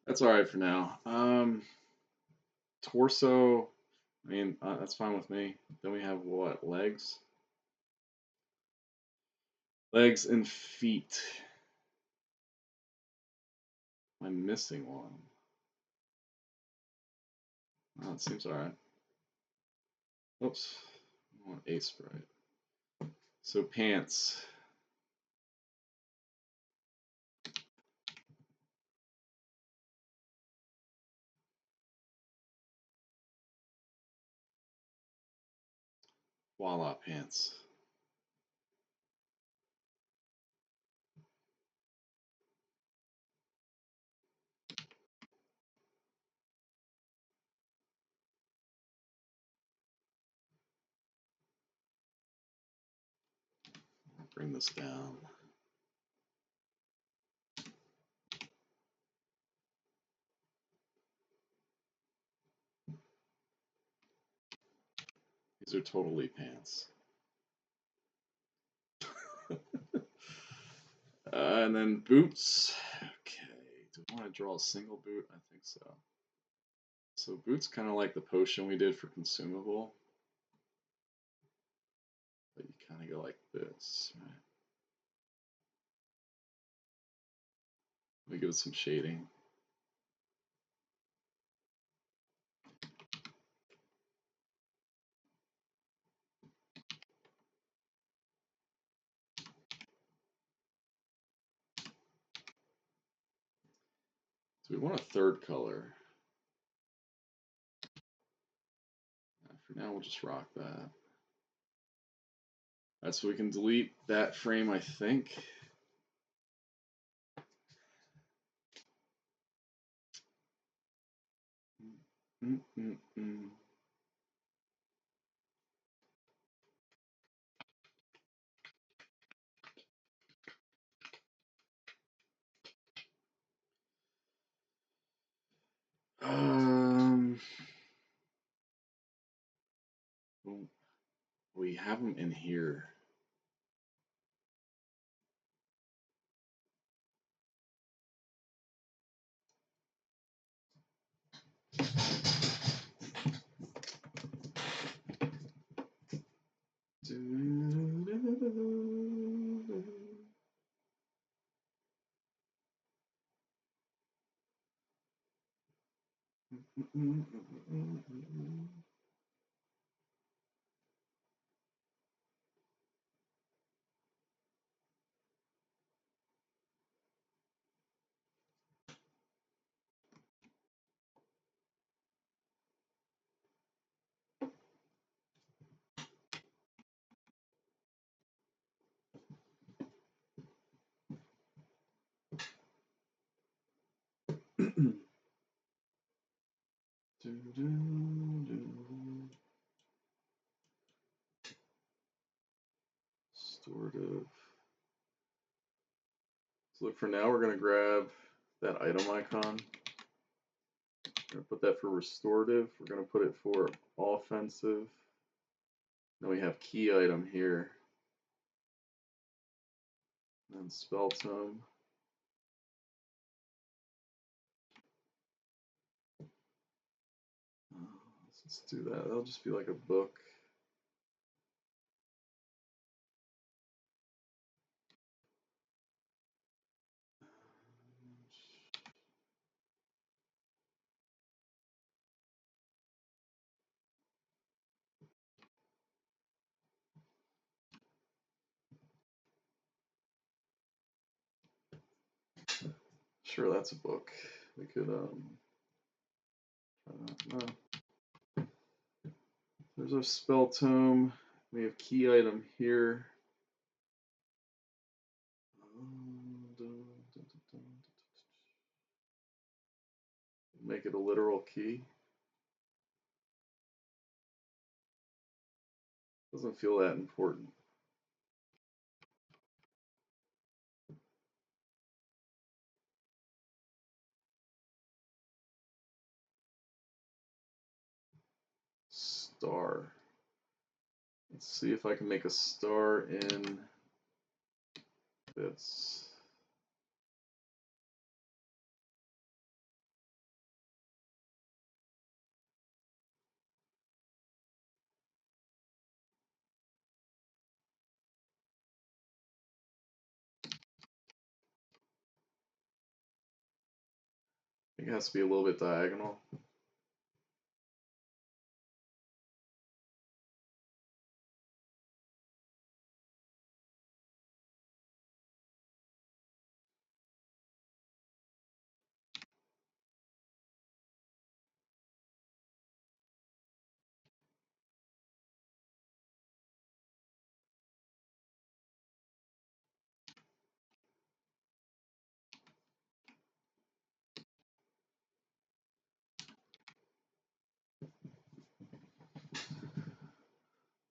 A: That's all right for now. Torso, I mean, that's fine with me. Then we have what? Legs? Legs and feet. I'm missing one. Oh, it seems all right. Oops. I want a sprite. So pants. Voila, pants. I'll bring this down. These are totally pants. And then boots. Okay, do I want to draw a single boot? I think so. So boots kind of like the potion we did for consumable. But you kind of go like this, right? Let me give it some shading. So we want a third color. For now, we'll just rock that. Alright, so we can delete that frame, I think. We have them in here.
B: for now, we're going to grab that item icon. We're going to put that for restorative. We're going to put it for offensive. Then we have key item here. And spell tome. Let's do that. That'll just be like a book. Sure, that's a book. We could no. There's our spell tome. We have key item here. Make it a literal key. Doesn't feel that important. Star. Let's see if I can make a star in this. I think it has to be a little bit diagonal.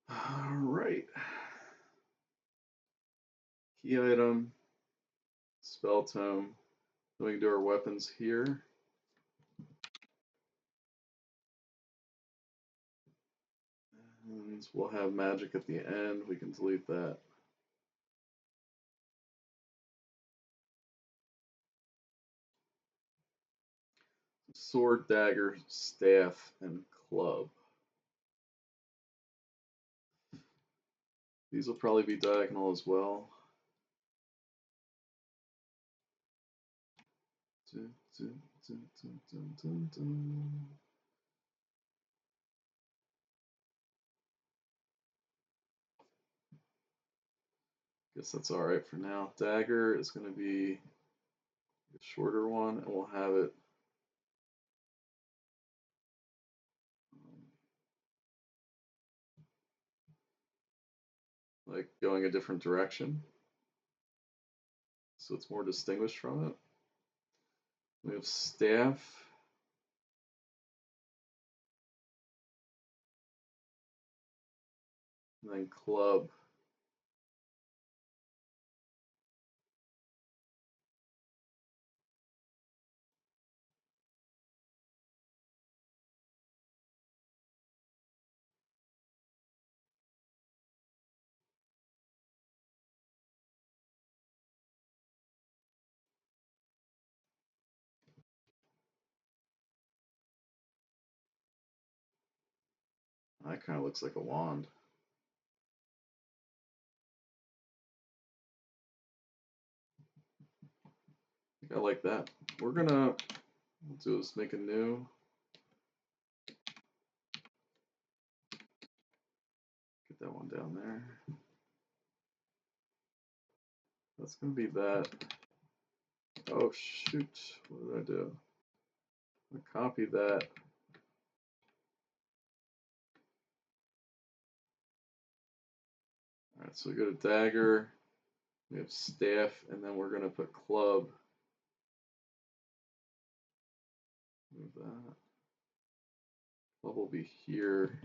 B: All right. Key item, spell tome. Then we can do our weapons here. And we'll have magic at the end. We can delete that. Sword, dagger, staff, and club. These will probably be diagonal as well. Guess that's all right for now. Dagger is going to be a shorter one, and we'll have it like going a different direction, so it's more distinguished from it. We have staff. And then club. That kind of looks like a wand. I like that. We're gonna do is make a new. Get that one down there. That's gonna be that. Oh shoot! What did I do? I copy that. All right, so we go to dagger. We have staff, and then we're gonna put club. Move that. Club will be here.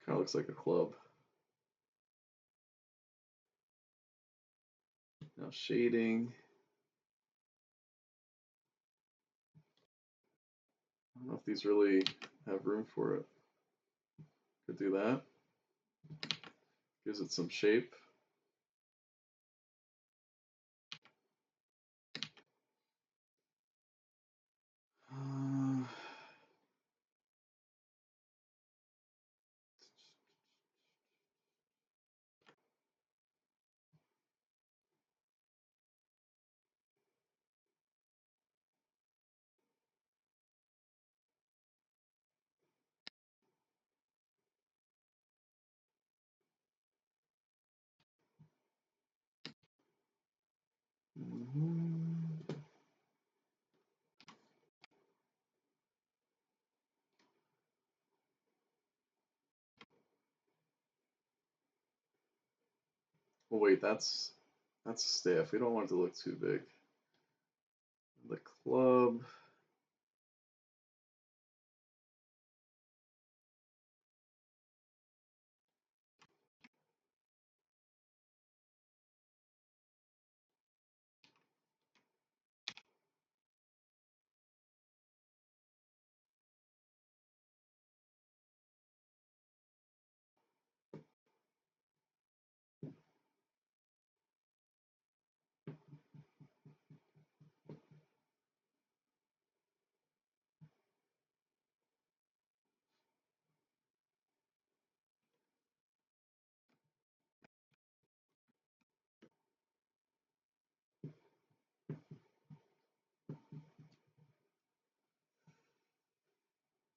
B: Kind of looks like a club. Now shading. I don't know if these really have room for it. Could do that. Gives it some shape. Oh wait, that's a staff. We don't want it to look too big. The club.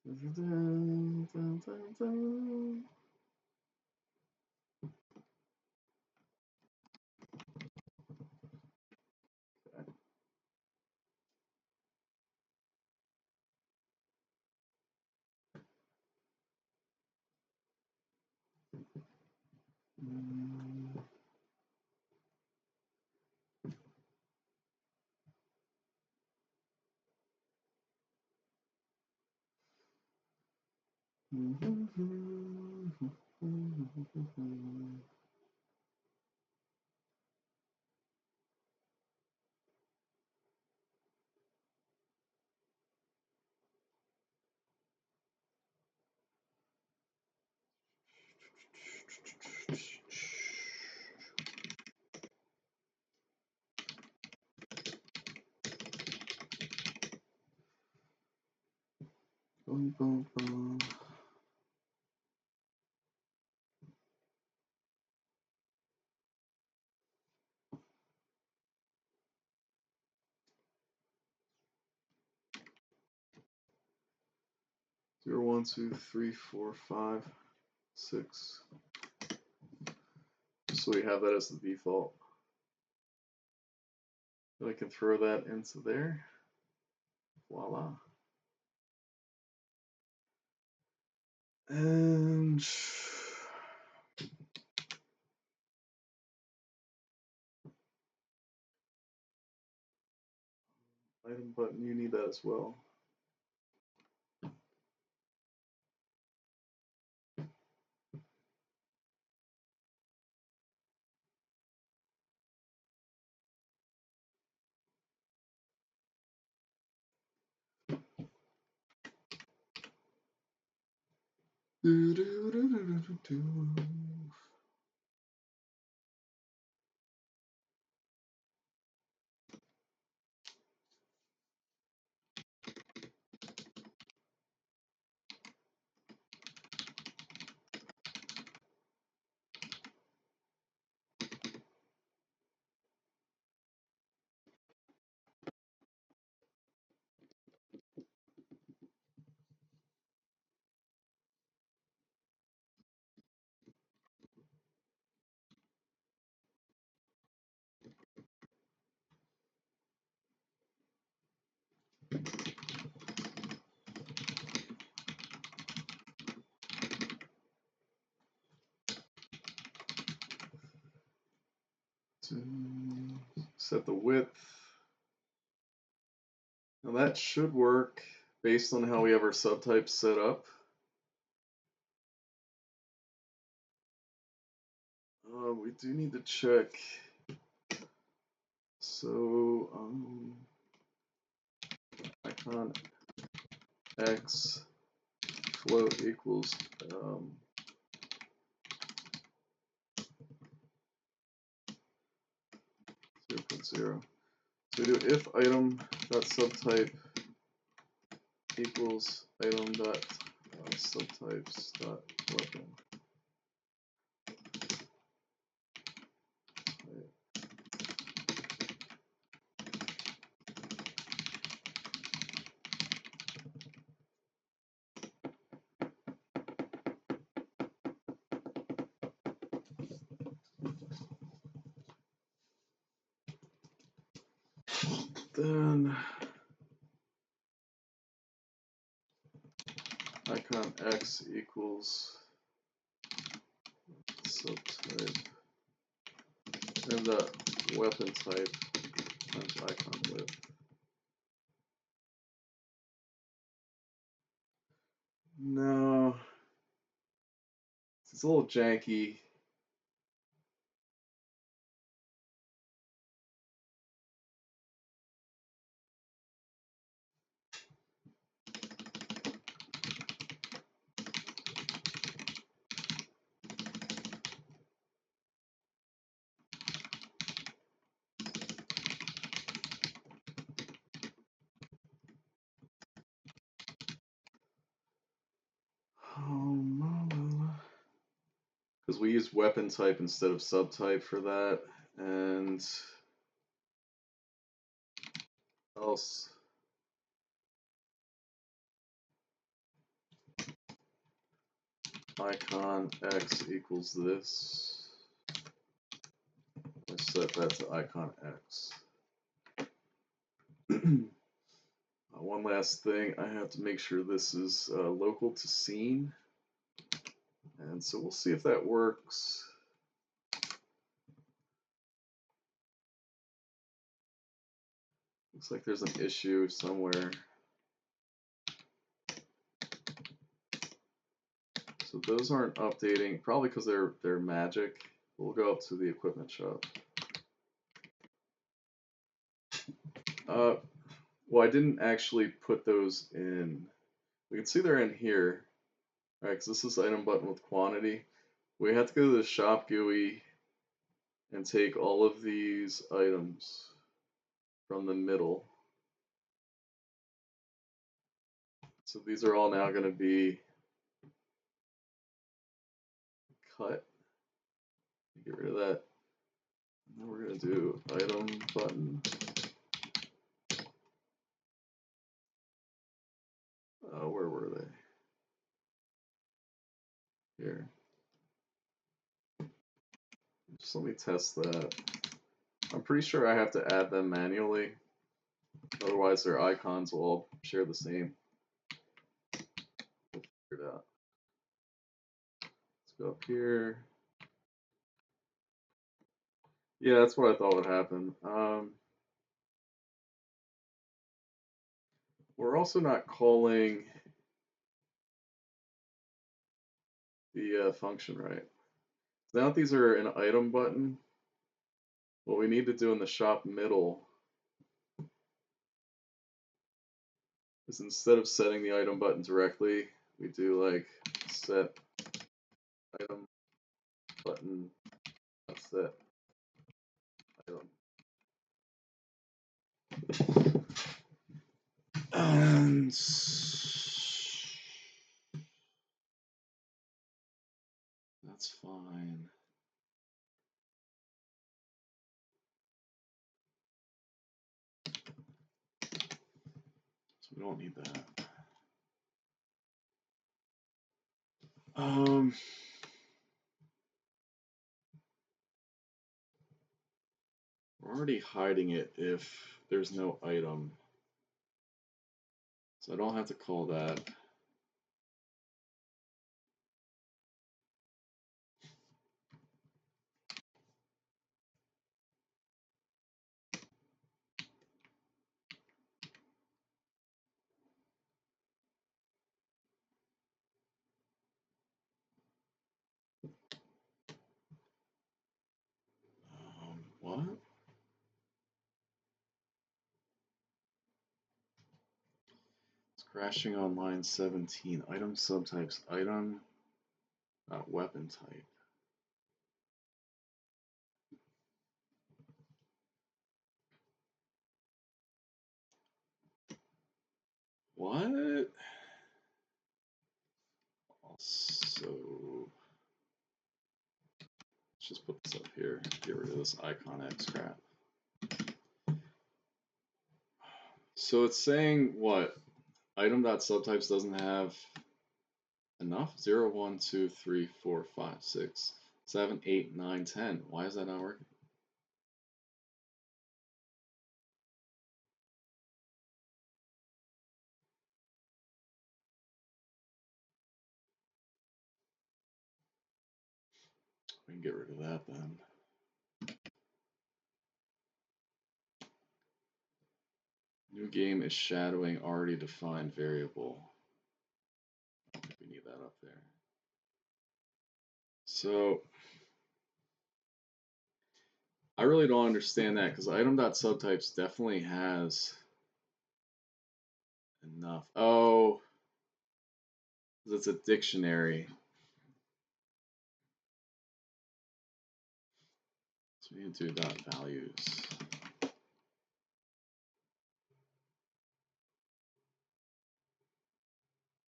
B: Dun, dun, dun, dun. 0, 1, 2, 3, 4, 5, 6. So we have that as the default. Then I can throw that into there. Voila. And item button, you need that as well. Do, do, do, do, do, do. 2. Set the width. Now that should work based on how we have our subtypes set up. We do need to check. So icon x float equals 0.0. So we do if item dot subtype equals item dot subtypes dot weapon. Then icon x equals subtype and the weapon type times icon width. No, it's a little janky. Because we use weapon type instead of subtype for that, and else icon x equals this. I set that to icon x. One last thing, I have to make sure this is local to scene, and so we'll see if that works. Looks like there's an issue somewhere. So those aren't updating, probably because they're magic. We'll go up to the equipment shop. Well, I didn't actually put those in. We can see they're in here. All right, because this is item button with quantity. We have to go to the shop GUI and take all of these items from the middle. So these are all now going to be cut. Get rid of that. Now we're going to do item button. Where were they? Here. Just let me test that. I'm pretty sure I have to add them manually. Otherwise, their icons will all share the same. We'll figure it out. Let's go up here. Yeah, that's what I thought would happen. We're also not calling the function right. Now that these are an item button, what we need to do in the shop middle is instead of setting the item button directly, we do like set item button set item. And that's fine. So we don't need that. We're already hiding it if there's no item. So I don't have to call that.
A: What? It's crashing on line 17. Item subtypes. Item, not weapon type. What? Also, let's just put this up here. Get rid of this icon X crap. So it's saying what? Item.subtypes doesn't have enough? 0, 1, 2, 3, 4, 5, 6, 7, 8, 9, 10. Why is that not working? We can get rid of that then. New game is shadowing already defined variable. I don't think we need that up there. So I really don't understand that because item.subtypes definitely has enough. Oh, because it's a dictionary. So we need to do dot values.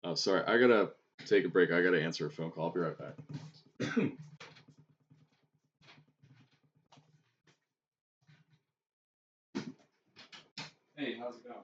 A: Oh, sorry. I gotta take a break. I gotta answer a phone call. I'll be right back. Hey, how's it going?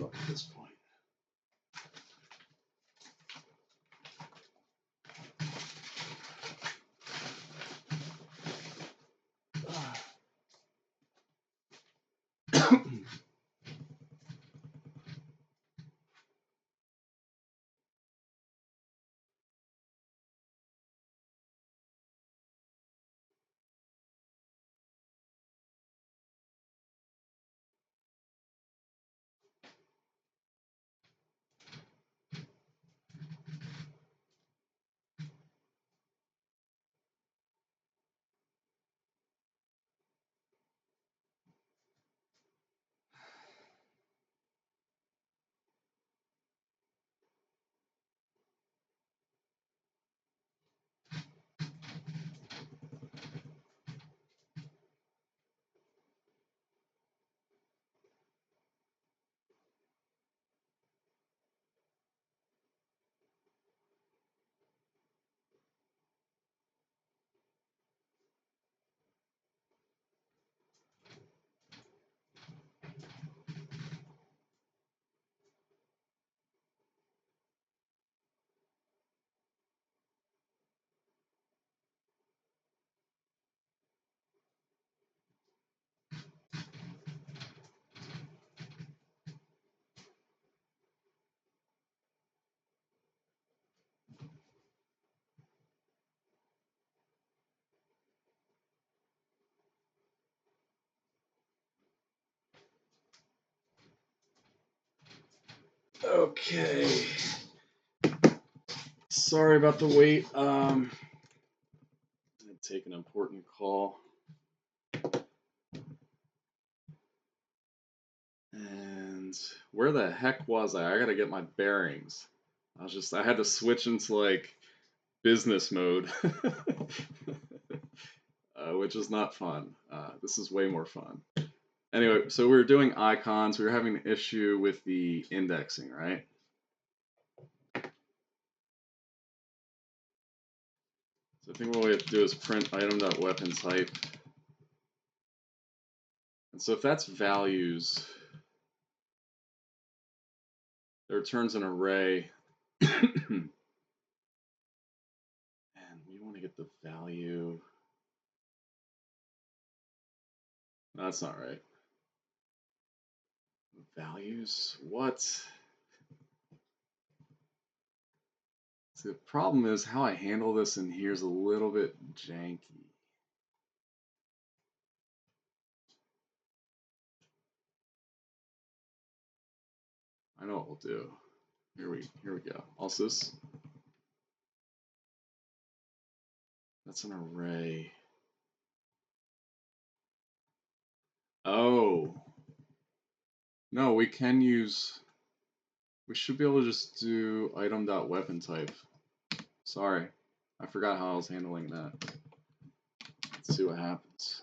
B: fuck at this point. Okay. Sorry about the wait. I had to take an important call. And where the heck was I? I gotta get my bearings. I had to switch into like business mode, which is not fun. This is way more fun. Anyway, so we were doing icons. We were having an issue with the indexing, right? So I think what we have to do is print item.weapon type. And so if that's values, it returns an array. And we want to get the value. No, that's not right. Values? What? So the problem is how I handle this in here is a little bit janky. I know what we'll do. Here we go. Also that's an array. Oh. No, we can use, we should be able to just do item.weapon type. Sorry. I forgot how I was handling that. Let's see what happens.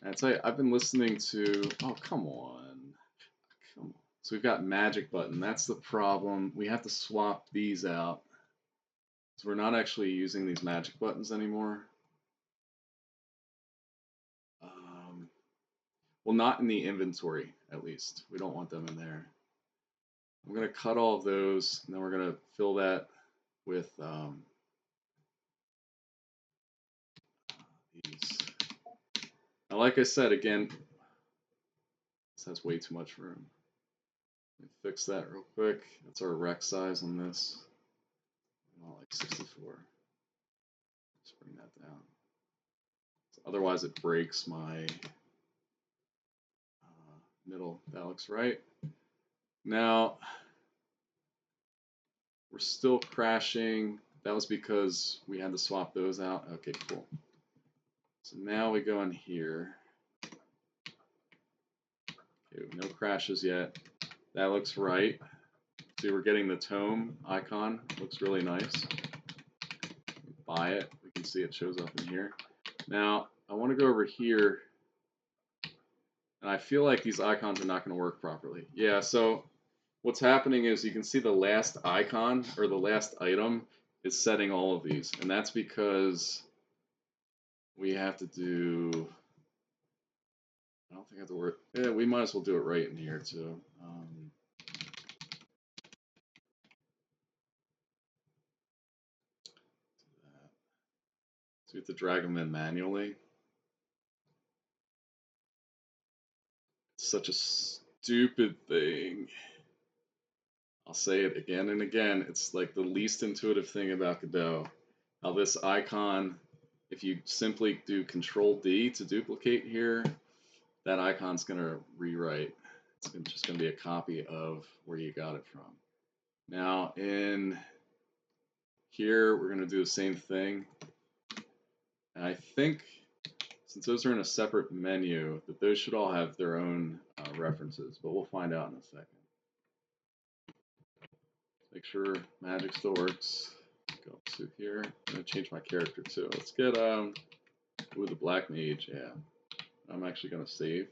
B: And I tell you, I've been listening to, oh, come on. So we've got magic button. That's the problem. We have to swap these out. So we're not actually using these magic buttons anymore. Well, not in the inventory, at least. We don't want them in there. I'm going to cut all of those, and then we're going to fill that with these. Now, like I said, again, this has way too much room. Let me fix that real quick. That's our rec size on this. Not like 64. Let's bring that down. So otherwise, it breaks my middle. That looks right. Now, we're still crashing. That was because we had to swap those out. Okay, cool. So now we go in here. Okay, no crashes yet. That looks right. See, we're getting the tome icon. Looks really nice. Buy it. We can see it shows up in here. Now, I want to go over here. And I feel like these icons are not going to work properly. Yeah, so what's happening is you can see the last icon, or the last item, is setting all of these. And that's because we have to do
A: I don't think I have to worry. Yeah, we might as well do it right in here too. So we have to drag them in manually. It's such a stupid thing. I'll say it again and again. It's like the least intuitive thing about Godot. How this icon, if you simply do Control D to duplicate here, that icon's going to rewrite. It's just going to be a copy of where you got it from. Now in here, we're going to do the same thing. And I think since those are in a separate menu, that those should all have their own references, but we'll find out in a second. Make sure magic still works. Go to here. I'm going to change my character too. Let's get ooh, the black mage, yeah. I'm actually going to save.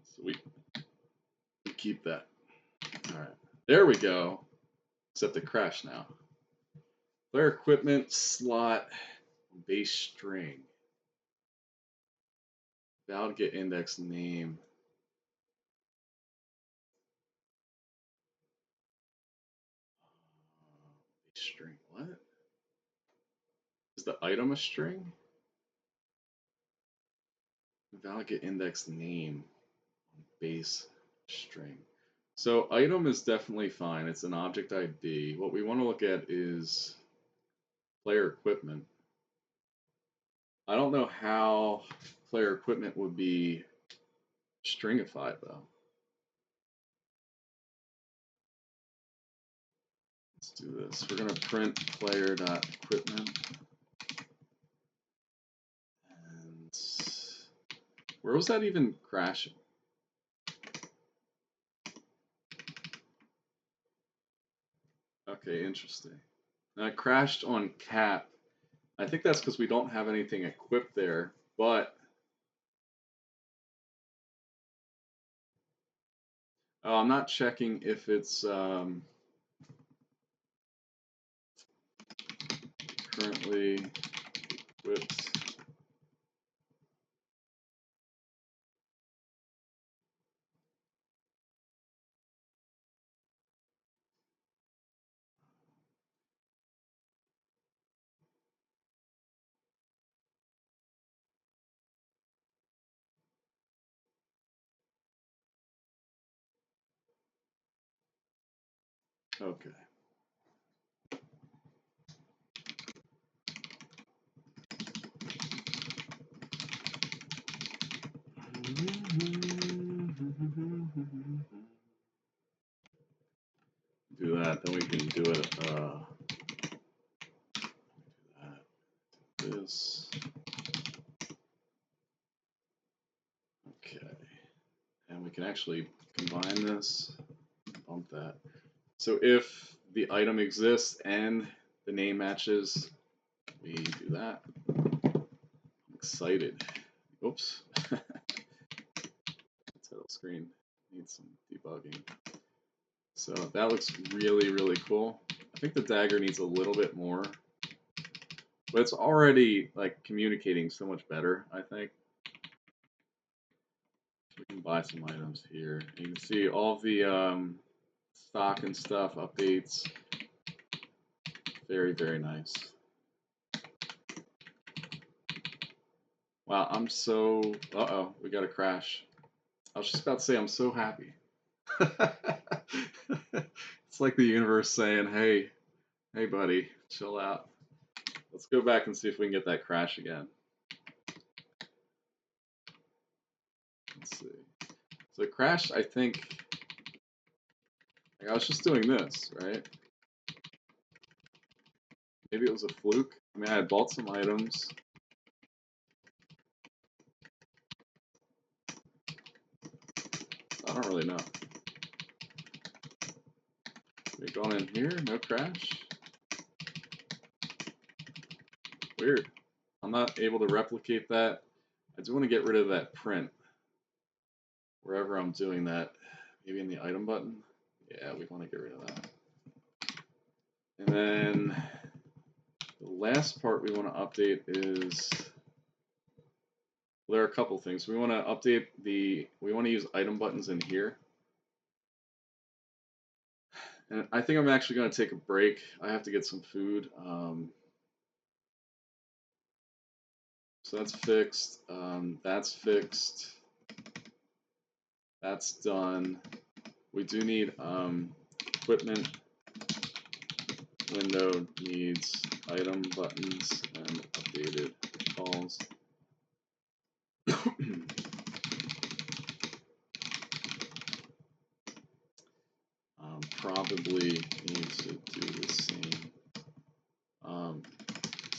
A: So we keep that. Alright, there we go. Except it crashed now. Player equipment slot base string. Valid get index name. Base string. What? Is the item a string? Valid get index name base string. So item is definitely fine. It's an object ID. What we want to look at is player equipment. I don't know how player equipment would be stringified though. Let's do this. We're going to print player.equipment. And where was that even crashing? Okay, interesting. Now it crashed on cap. I think that's because we don't have anything equipped there, but I'm not checking if it's currently equipped. Okay. Do that, then we can do it. This. Okay. And we can actually combine this, bump that. So if the item exists and the name matches, we do that. I'm excited. Oops. Title screen needs some debugging. So that looks really, really cool. I think the dagger needs a little bit more, but it's already like communicating so much better, I think. We can buy some items here. You can see all the stock and stuff, updates. Very, very nice. Wow, I'm so... Uh-oh, we got a crash. I was just about to say I'm so happy. It's like the universe saying, hey, buddy, chill out. Let's go back and see if we can get that crash again. Let's see. So it crashed, I think... Like I was just doing this, right? Maybe it was a fluke. I mean, I had bought some items. I don't really know. We've gone in here, no crash. Weird. I'm not able to replicate that. I do want to get rid of that print. Wherever I'm doing that. Maybe in the item button. Yeah, we want to get rid of that. And then the last part we want to update is Well, there are a couple things. We want to update we want to use item buttons in here. And I think I'm actually going to take a break. I have to get some food. So that's fixed. That's fixed. That's done. We do need equipment window needs item buttons and updated calls. Probably need to do the same.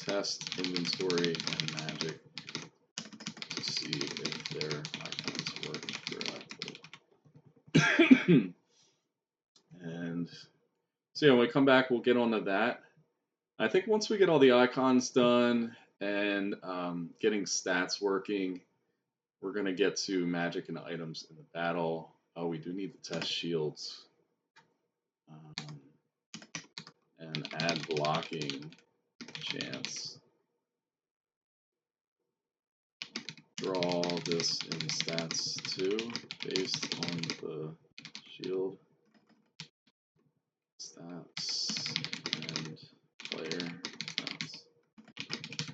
A: Test inventory and magic to see if their icons work correctly. And so yeah, when we come back, we'll get onto that. I think once we get all the icons done and getting stats working, we're going to get to magic and items in the battle. Oh, we do need to test shields. And add blocking chance. Draw this in stats too, based on the shield stats and player stats,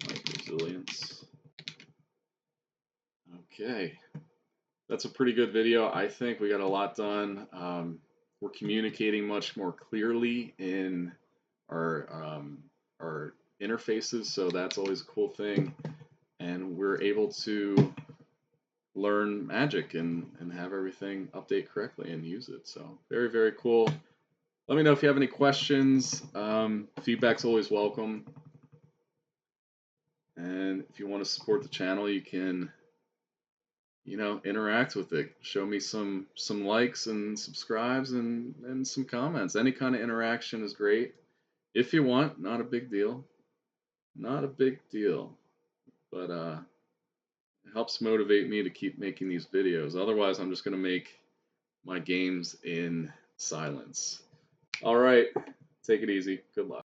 A: like resilience. Okay, that's a pretty good video. I think we got a lot done. We're communicating much more clearly in our interfaces, so that's always a cool thing. And we're able to learn magic and have everything update correctly and use it. So very, very cool. Let me know if you have any questions. Feedback's always welcome. And if you want to support the channel, you can, interact with it. Show me some likes and subscribes and some comments. Any kind of interaction is great. If you want, not a big deal. Not a big deal. But it helps motivate me to keep making these videos. Otherwise, I'm just going to make my games in silence. All right, take it easy. Good luck.